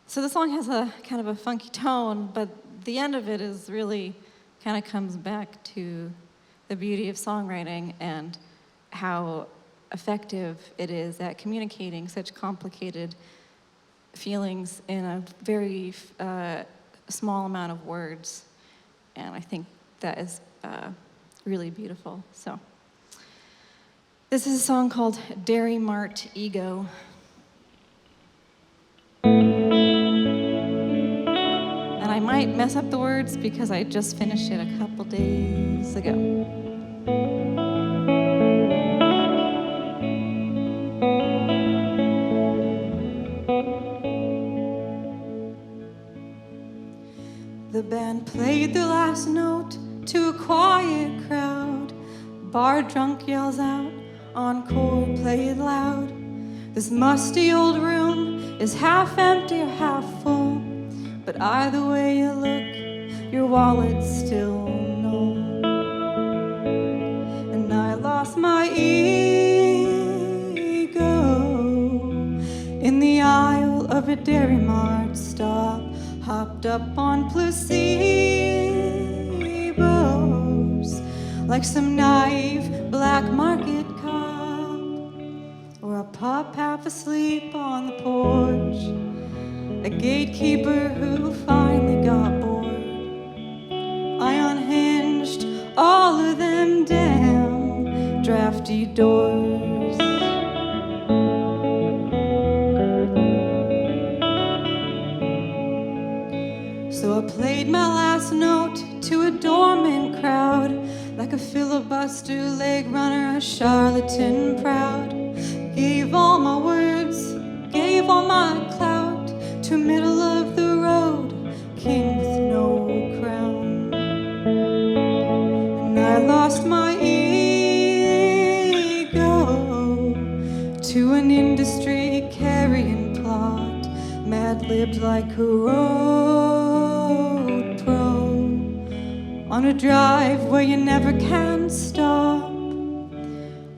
so the song has a kind of a funky tone, but the end of it is really kind of comes back to the beauty of songwriting and how effective it is at communicating such complicated feelings in a very small amount of words. And I think that is really beautiful. So this is a song called Dairy Mart Ego. And I might mess up the words because I just finished it a couple days ago. The band played the last note to a quiet crowd. Bar drunk yells out, encore, play it loud. This musty old room is half empty or half full, but either way you look, your wallet's still null. And I lost my ego in the aisle of a Dairy Mart stop, hopped up on placebos like some naive black market cop, or a pup half asleep on the porch, a gatekeeper who finally got bored. I unhinged all of them damn drafty doors. So I played my last note to a dormant crowd, like a filibuster leg runner, a charlatan proud. Gave all my words, gave all my clout to middle of the road king with no crown. And I lost my ego to an industry carrying plot, mad-libbed like a road pro on a drive where you never can stop.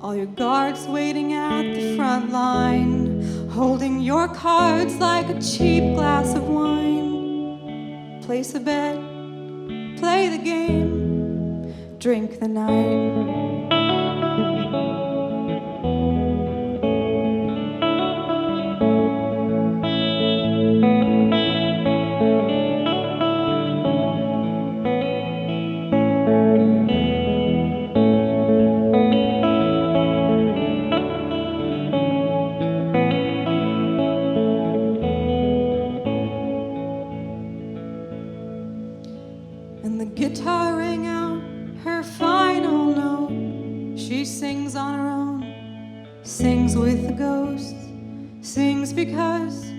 All your guards waiting at the front line, holding your cards like a cheap glass of wine. Place a bet, play the game, drink the night. Guitar rang out her final note. She sings on her own, sings with the ghosts, sings because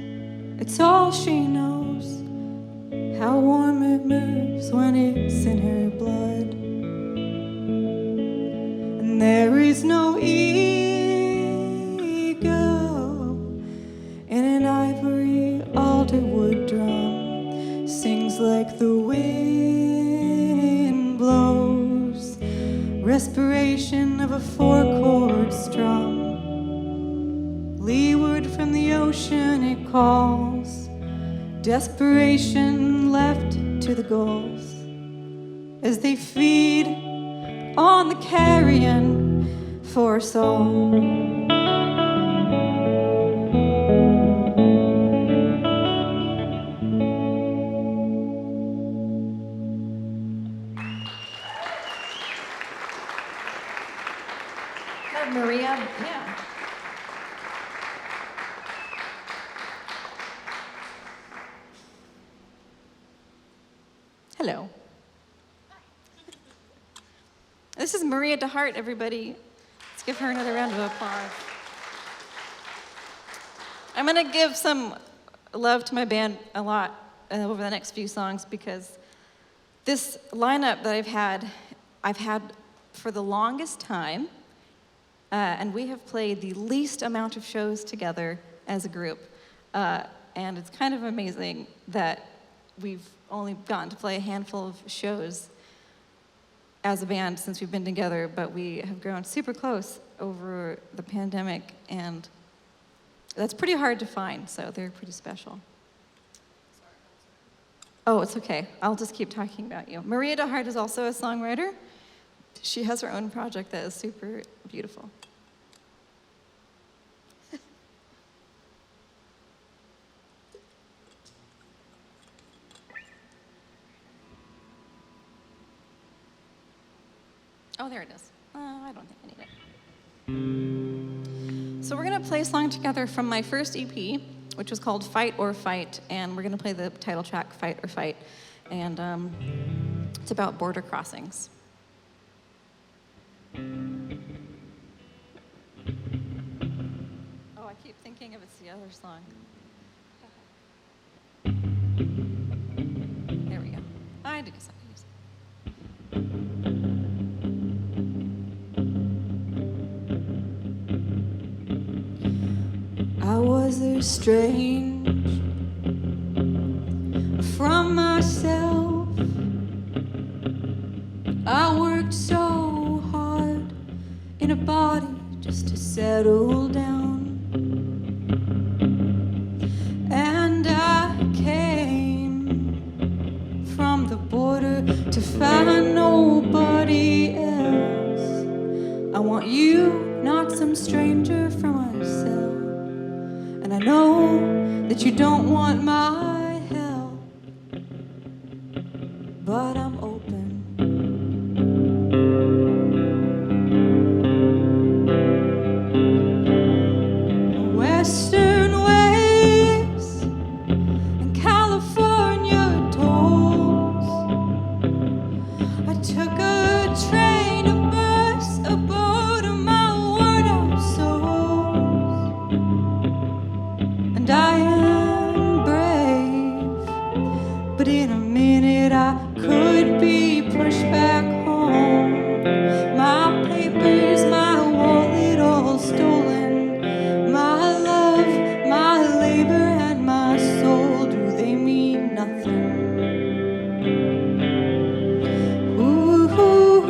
it's all she knows, how warm it moves when it's in her blood. And there is no ego in an ivory alderwood drum, sings like the wind blows, respiration of a four-chord strum. Leeward from the ocean it calls, Desperation left to the gulls as they feed on the carrion for a soul. Maria, yeah. Hello. This is Maria DeHart, everybody. Let's give her another round of applause. I'm going to give some love to my band a lot over the next few songs because this lineup that I've had for the longest time. And we have played the least amount of shows together as a group. And it's kind of amazing that we've only gotten to play a handful of shows as a band since we've been together, but we have grown super close over the pandemic, and that's pretty hard to find, so they're pretty special. Oh, it's okay. I'll just keep talking about you. Maria DeHart is also a songwriter. She has her own project that is super beautiful. Oh, there it is. I don't think I need it. So we're going to play a song together from my first EP, which was called Fight or Fight, and we're going to play the title track, Fight or Fight, and it's about border crossings. Oh, I keep thinking of it's the other song. There we go. I guess I can use it. I was estranged from myself. I worked so hard in a body just to settle down. And I came from the border to find nobody else. I want you, not some stranger from myself. And I know that you don't want my help, but I'm open. Western waves and California tolls. I took a train, a bus, a boat, and my worn out souls. And I am brave, but in a minute I could be pushed back home. My papers, my wallet all stolen. My love, my labor, and my soul, do they mean nothing? Ooh, ooh,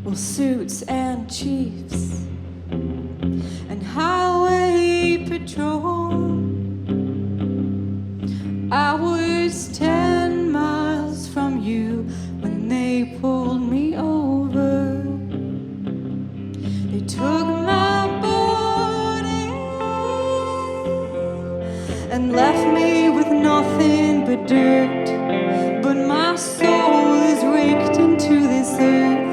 well, suits and chiefs and highway patrol. I was 10 miles from you when they pulled me over. They took my body and left me with nothing but dirt. But my soul is raked into this earth.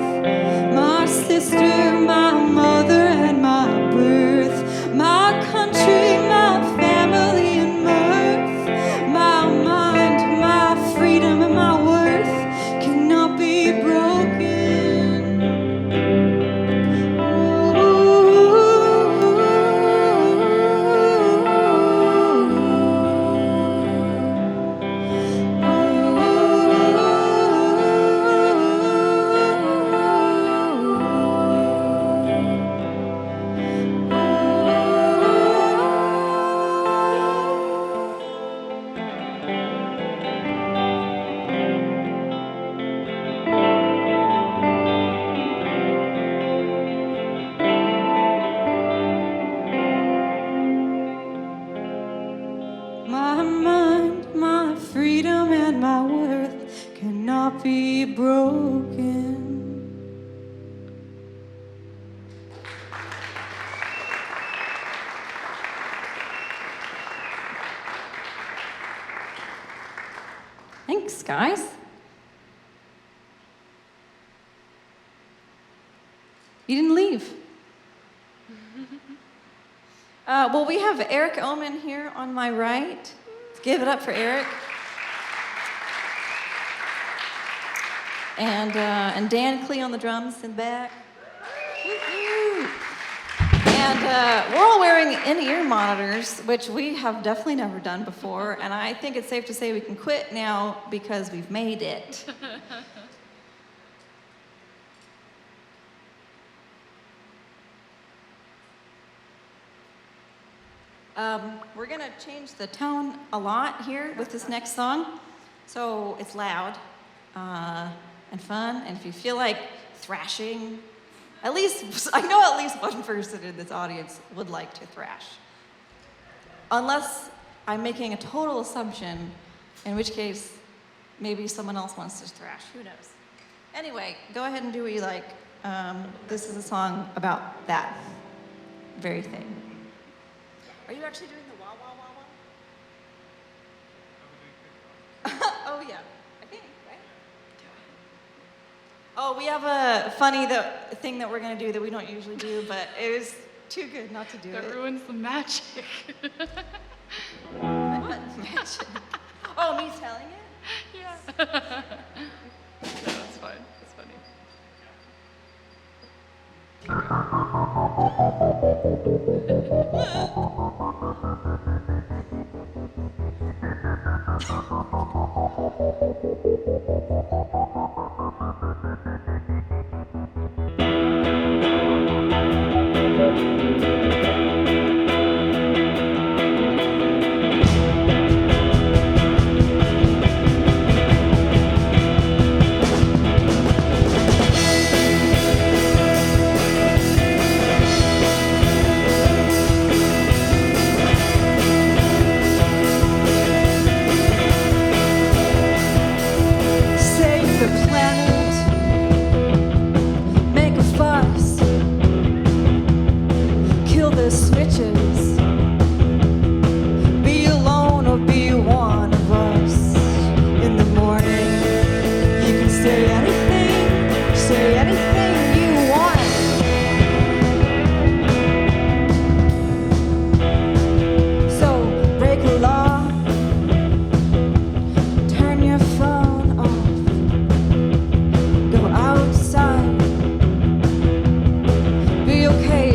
My sister, my mother, and my birth, my country, my family, and mirth, my mind, my freedom, and my worth cannot be broken. Ooh, Thanks, guys. You didn't leave. Well, we have Eric Oman here on my right. Let's give it up for Eric. And Dan Klee on the drums in the back. Woo-hoo. And we're all wearing in-ear monitors, which we have definitely never done before. And I think it's safe to say we can quit now because we've made it. We're gonna change the tone a lot here with this next song. So it's loud and fun, and if you feel like thrashing, I know at least one person in this audience would like to thrash. Unless I'm making a total assumption, in which case maybe someone else wants to thrash, who knows. Anyway, go ahead and do what you like. This is a song about that very thing. Are you actually doing the wah, wah, wah, wah? Oh, yeah, I think, right? Oh, we have a funny thing that we're going to do that we don't usually do, but it was too good not to do it. That ruins the magic. What magic? Oh, me telling it? Yeah. No, that's fine. That's funny.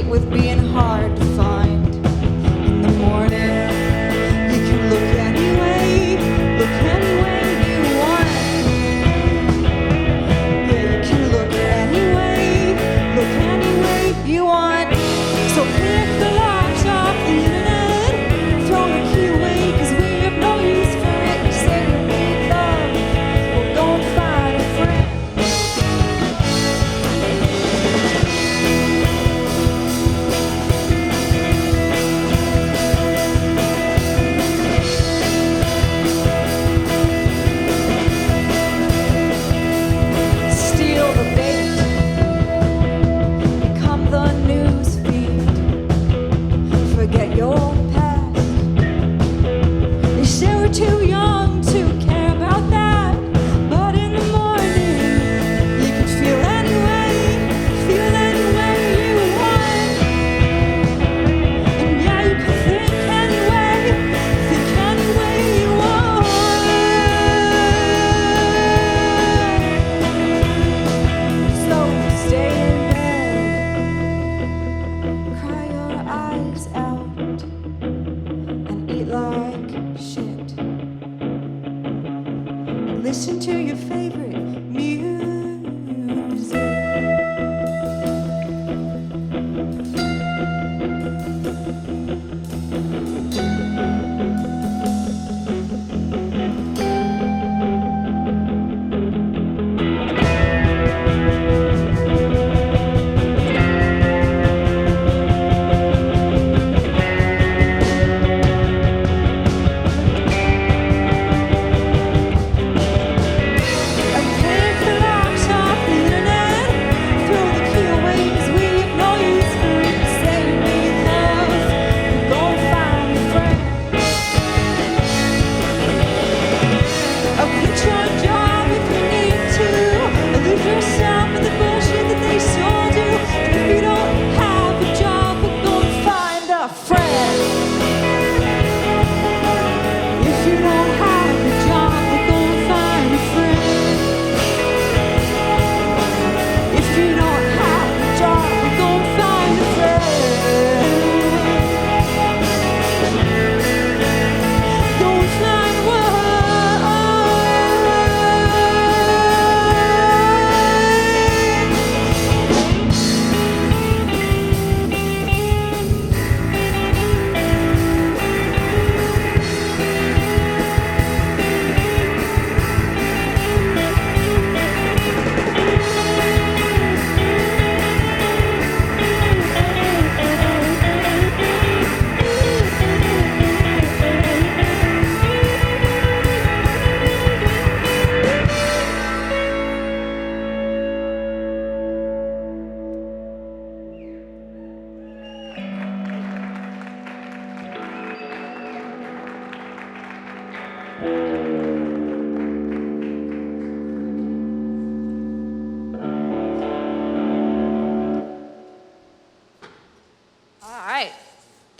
With being hard to find.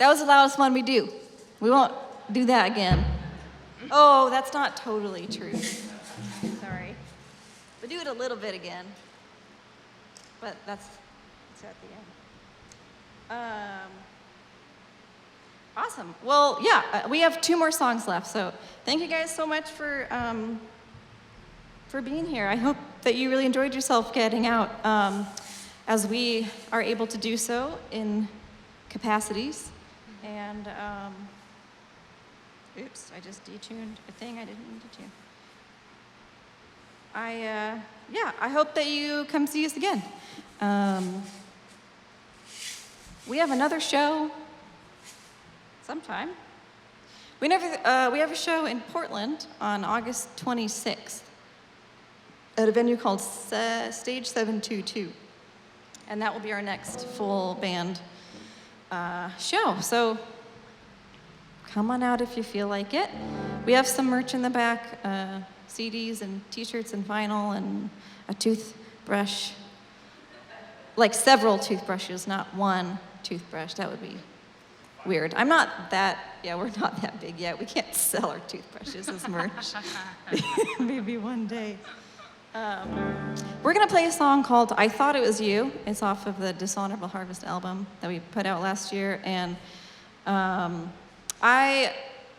That was the loudest one we do. We won't do that again. Oh, that's not totally true. Sorry. We'll do it a little bit again. But that's at the end. Awesome. Well, yeah, we have 2 more songs left. So thank you guys so much for being here. I hope that you really enjoyed yourself getting out as we are able to do so in capacities. And, oops, I just detuned a thing I didn't mean to tune. I hope that you come see us again. We have another show sometime. We have a show in Portland on August 26th at a venue called Stage 722. And that will be our next full band show. So come on out if you feel like it. We have some merch in the back, CDs and t-shirts and vinyl and a toothbrush. Like several toothbrushes, not one toothbrush. That would be weird. We're not that big yet. We can't sell our toothbrushes as merch. Maybe one day. We're gonna play a song called I Thought It Was You. It's off of the Dishonorable Harvest album that we put out last year. And I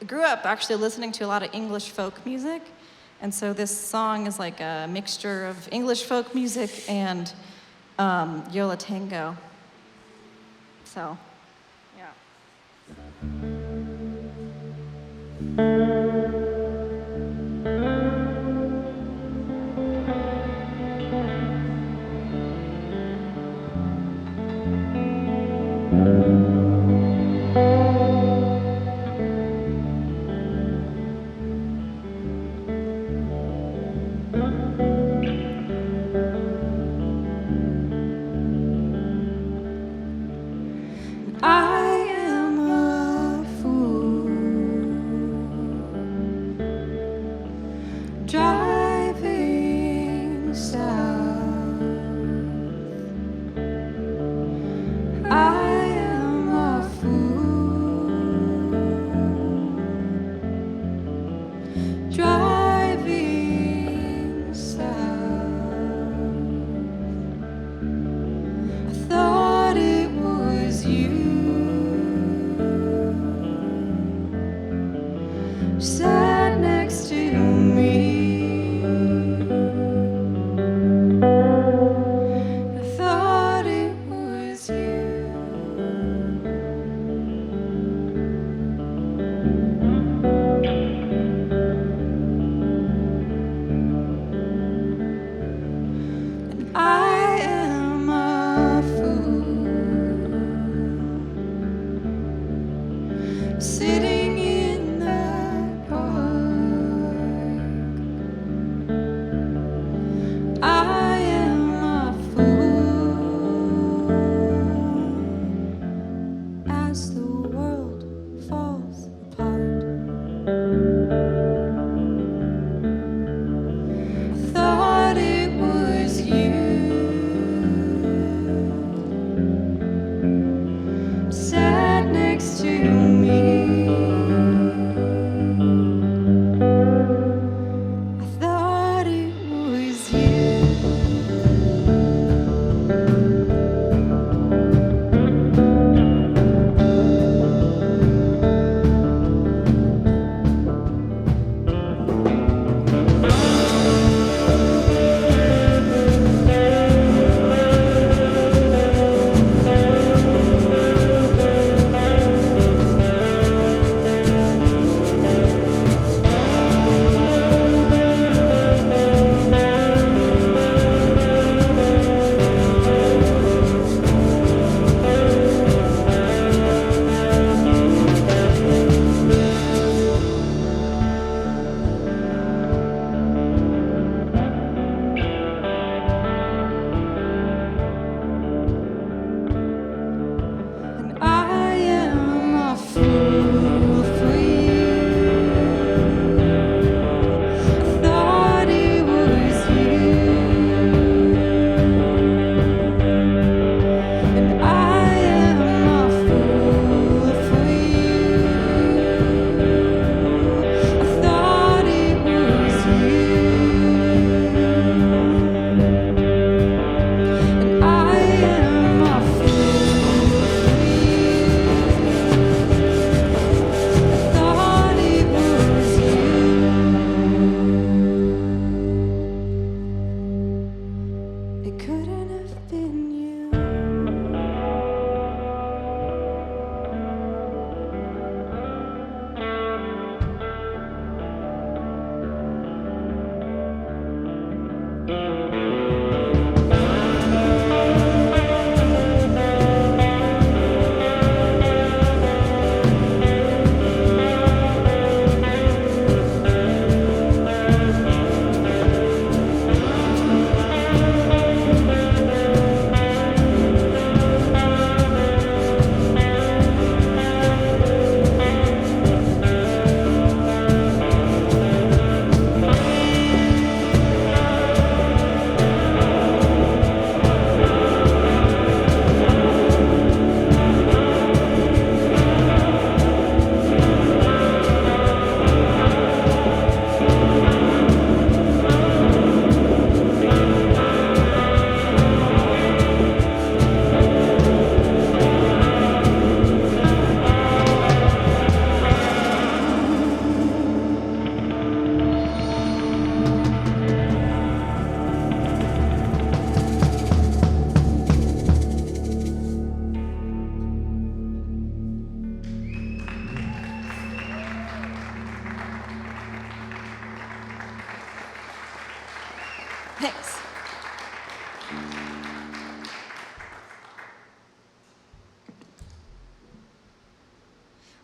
grew up actually listening to a lot of English folk music. And so this song is like a mixture of English folk music and Yola Tango. So, yeah. I am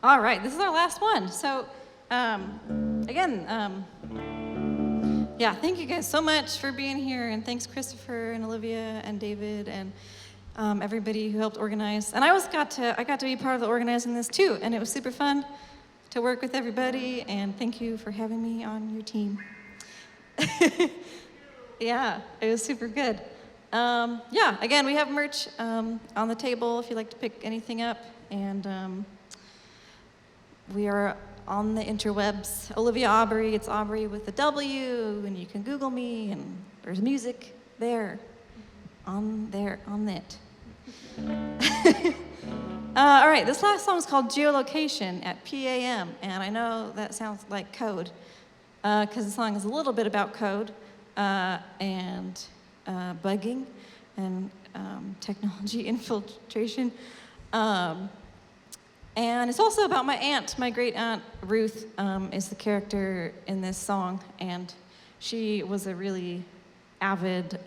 All right, this is our last one. So, again, yeah, thank you guys so much for being here, and thanks Christopher and Olivia and David and everybody who helped organize. And I got to be part of the organizing this too, and it was super fun to work with everybody. And thank you for having me on your team. Yeah, it was super good. Yeah, again, we have merch on the table if you'd like to pick anything up, and we are on the interwebs. Olivia Awbrey, it's Awbrey with a W, and you can Google me, and there's music there, on it. All right, this last song is called Geolocation at PAM, and I know that sounds like code, because the song is a little bit about code and bugging and technology infiltration. And it's also about my aunt. My great aunt Ruth is the character in this song, and she was a really avid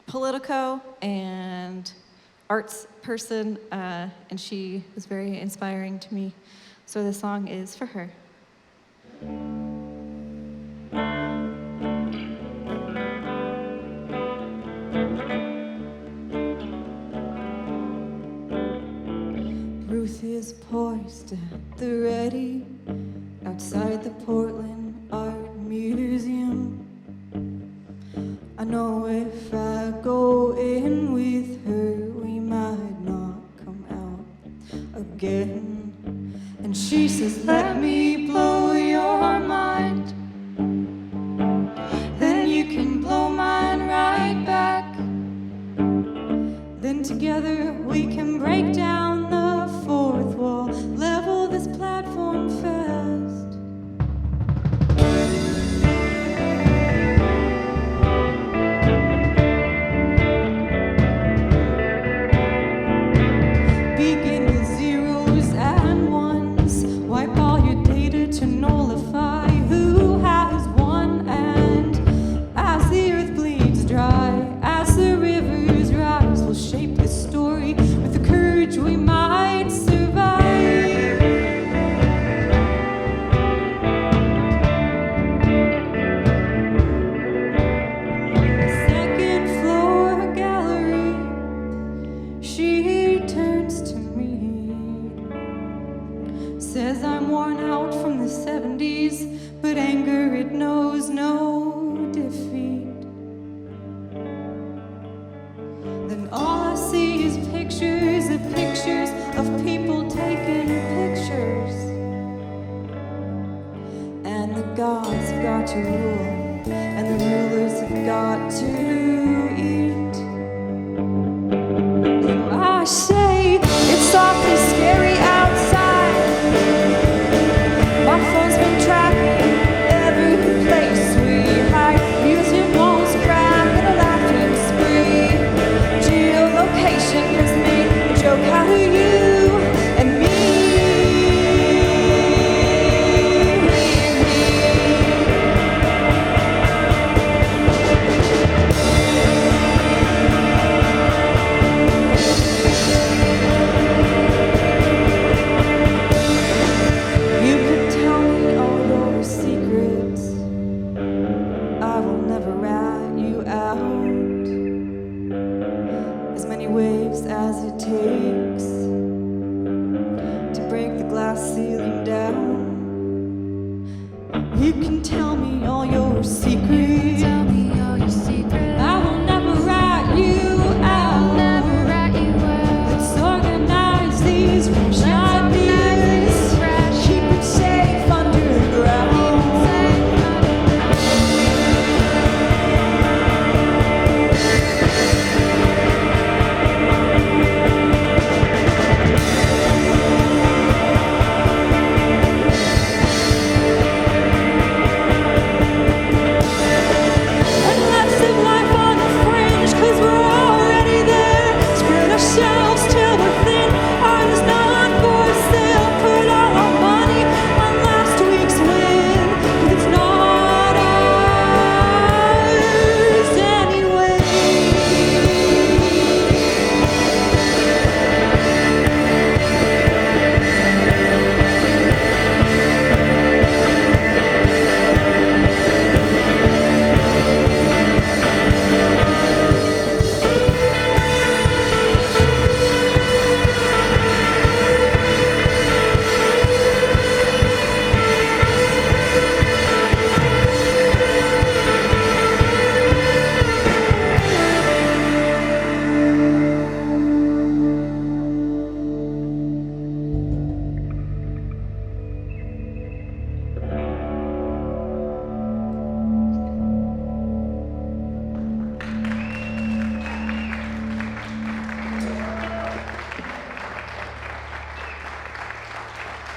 politico and arts person, and she was very inspiring to me. So this song is for her. Ruth is poised at the ready outside the Portland Art Museum. I know if I go in with her, we might not come out again. And she says, let me blow your mind, then you can blow mine right back. Then together we can break down the fourth wall, level this platform fast. Begin with zeros and ones, wipe all your data to nullify who has won. And as the earth bleeds dry, as the rivers rise, we'll shape this story with the courage we might survive. Second floor gallery, she turns to me, says I'm worn out from the 70s, but anger, it knows no defeat. Then all I see is pictures of people taking pictures. And the gods have got to rule, and the rulers have got to eat. So I say it's awfully scary outside. My phone's been tracking every place we hide. Museum walls crack and a laughing spree. Geolocation has made a joke out of you and me. You could tell me all your secrets, I will never rat you out. As many waves as it takes to break the glass ceiling down. You can tell me all your secrets, I will never rat you out. Let's organize these ideas, keep it safe underground.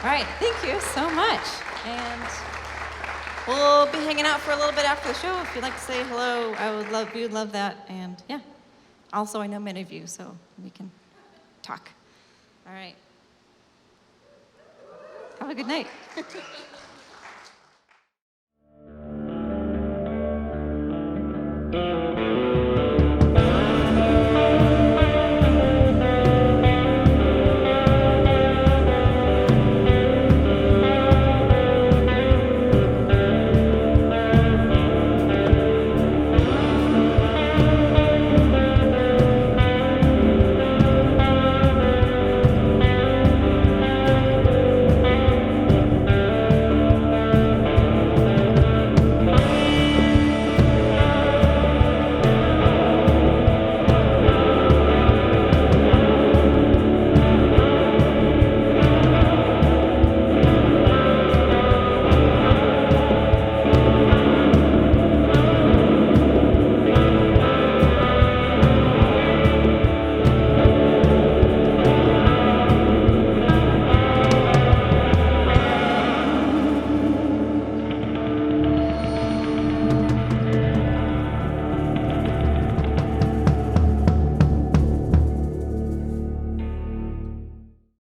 right, thank you so much. And we'll be hanging out for a little bit after the show. If you'd like to say hello, we would love that. And yeah, also I know many of you, so we can talk. All right. Have a good night.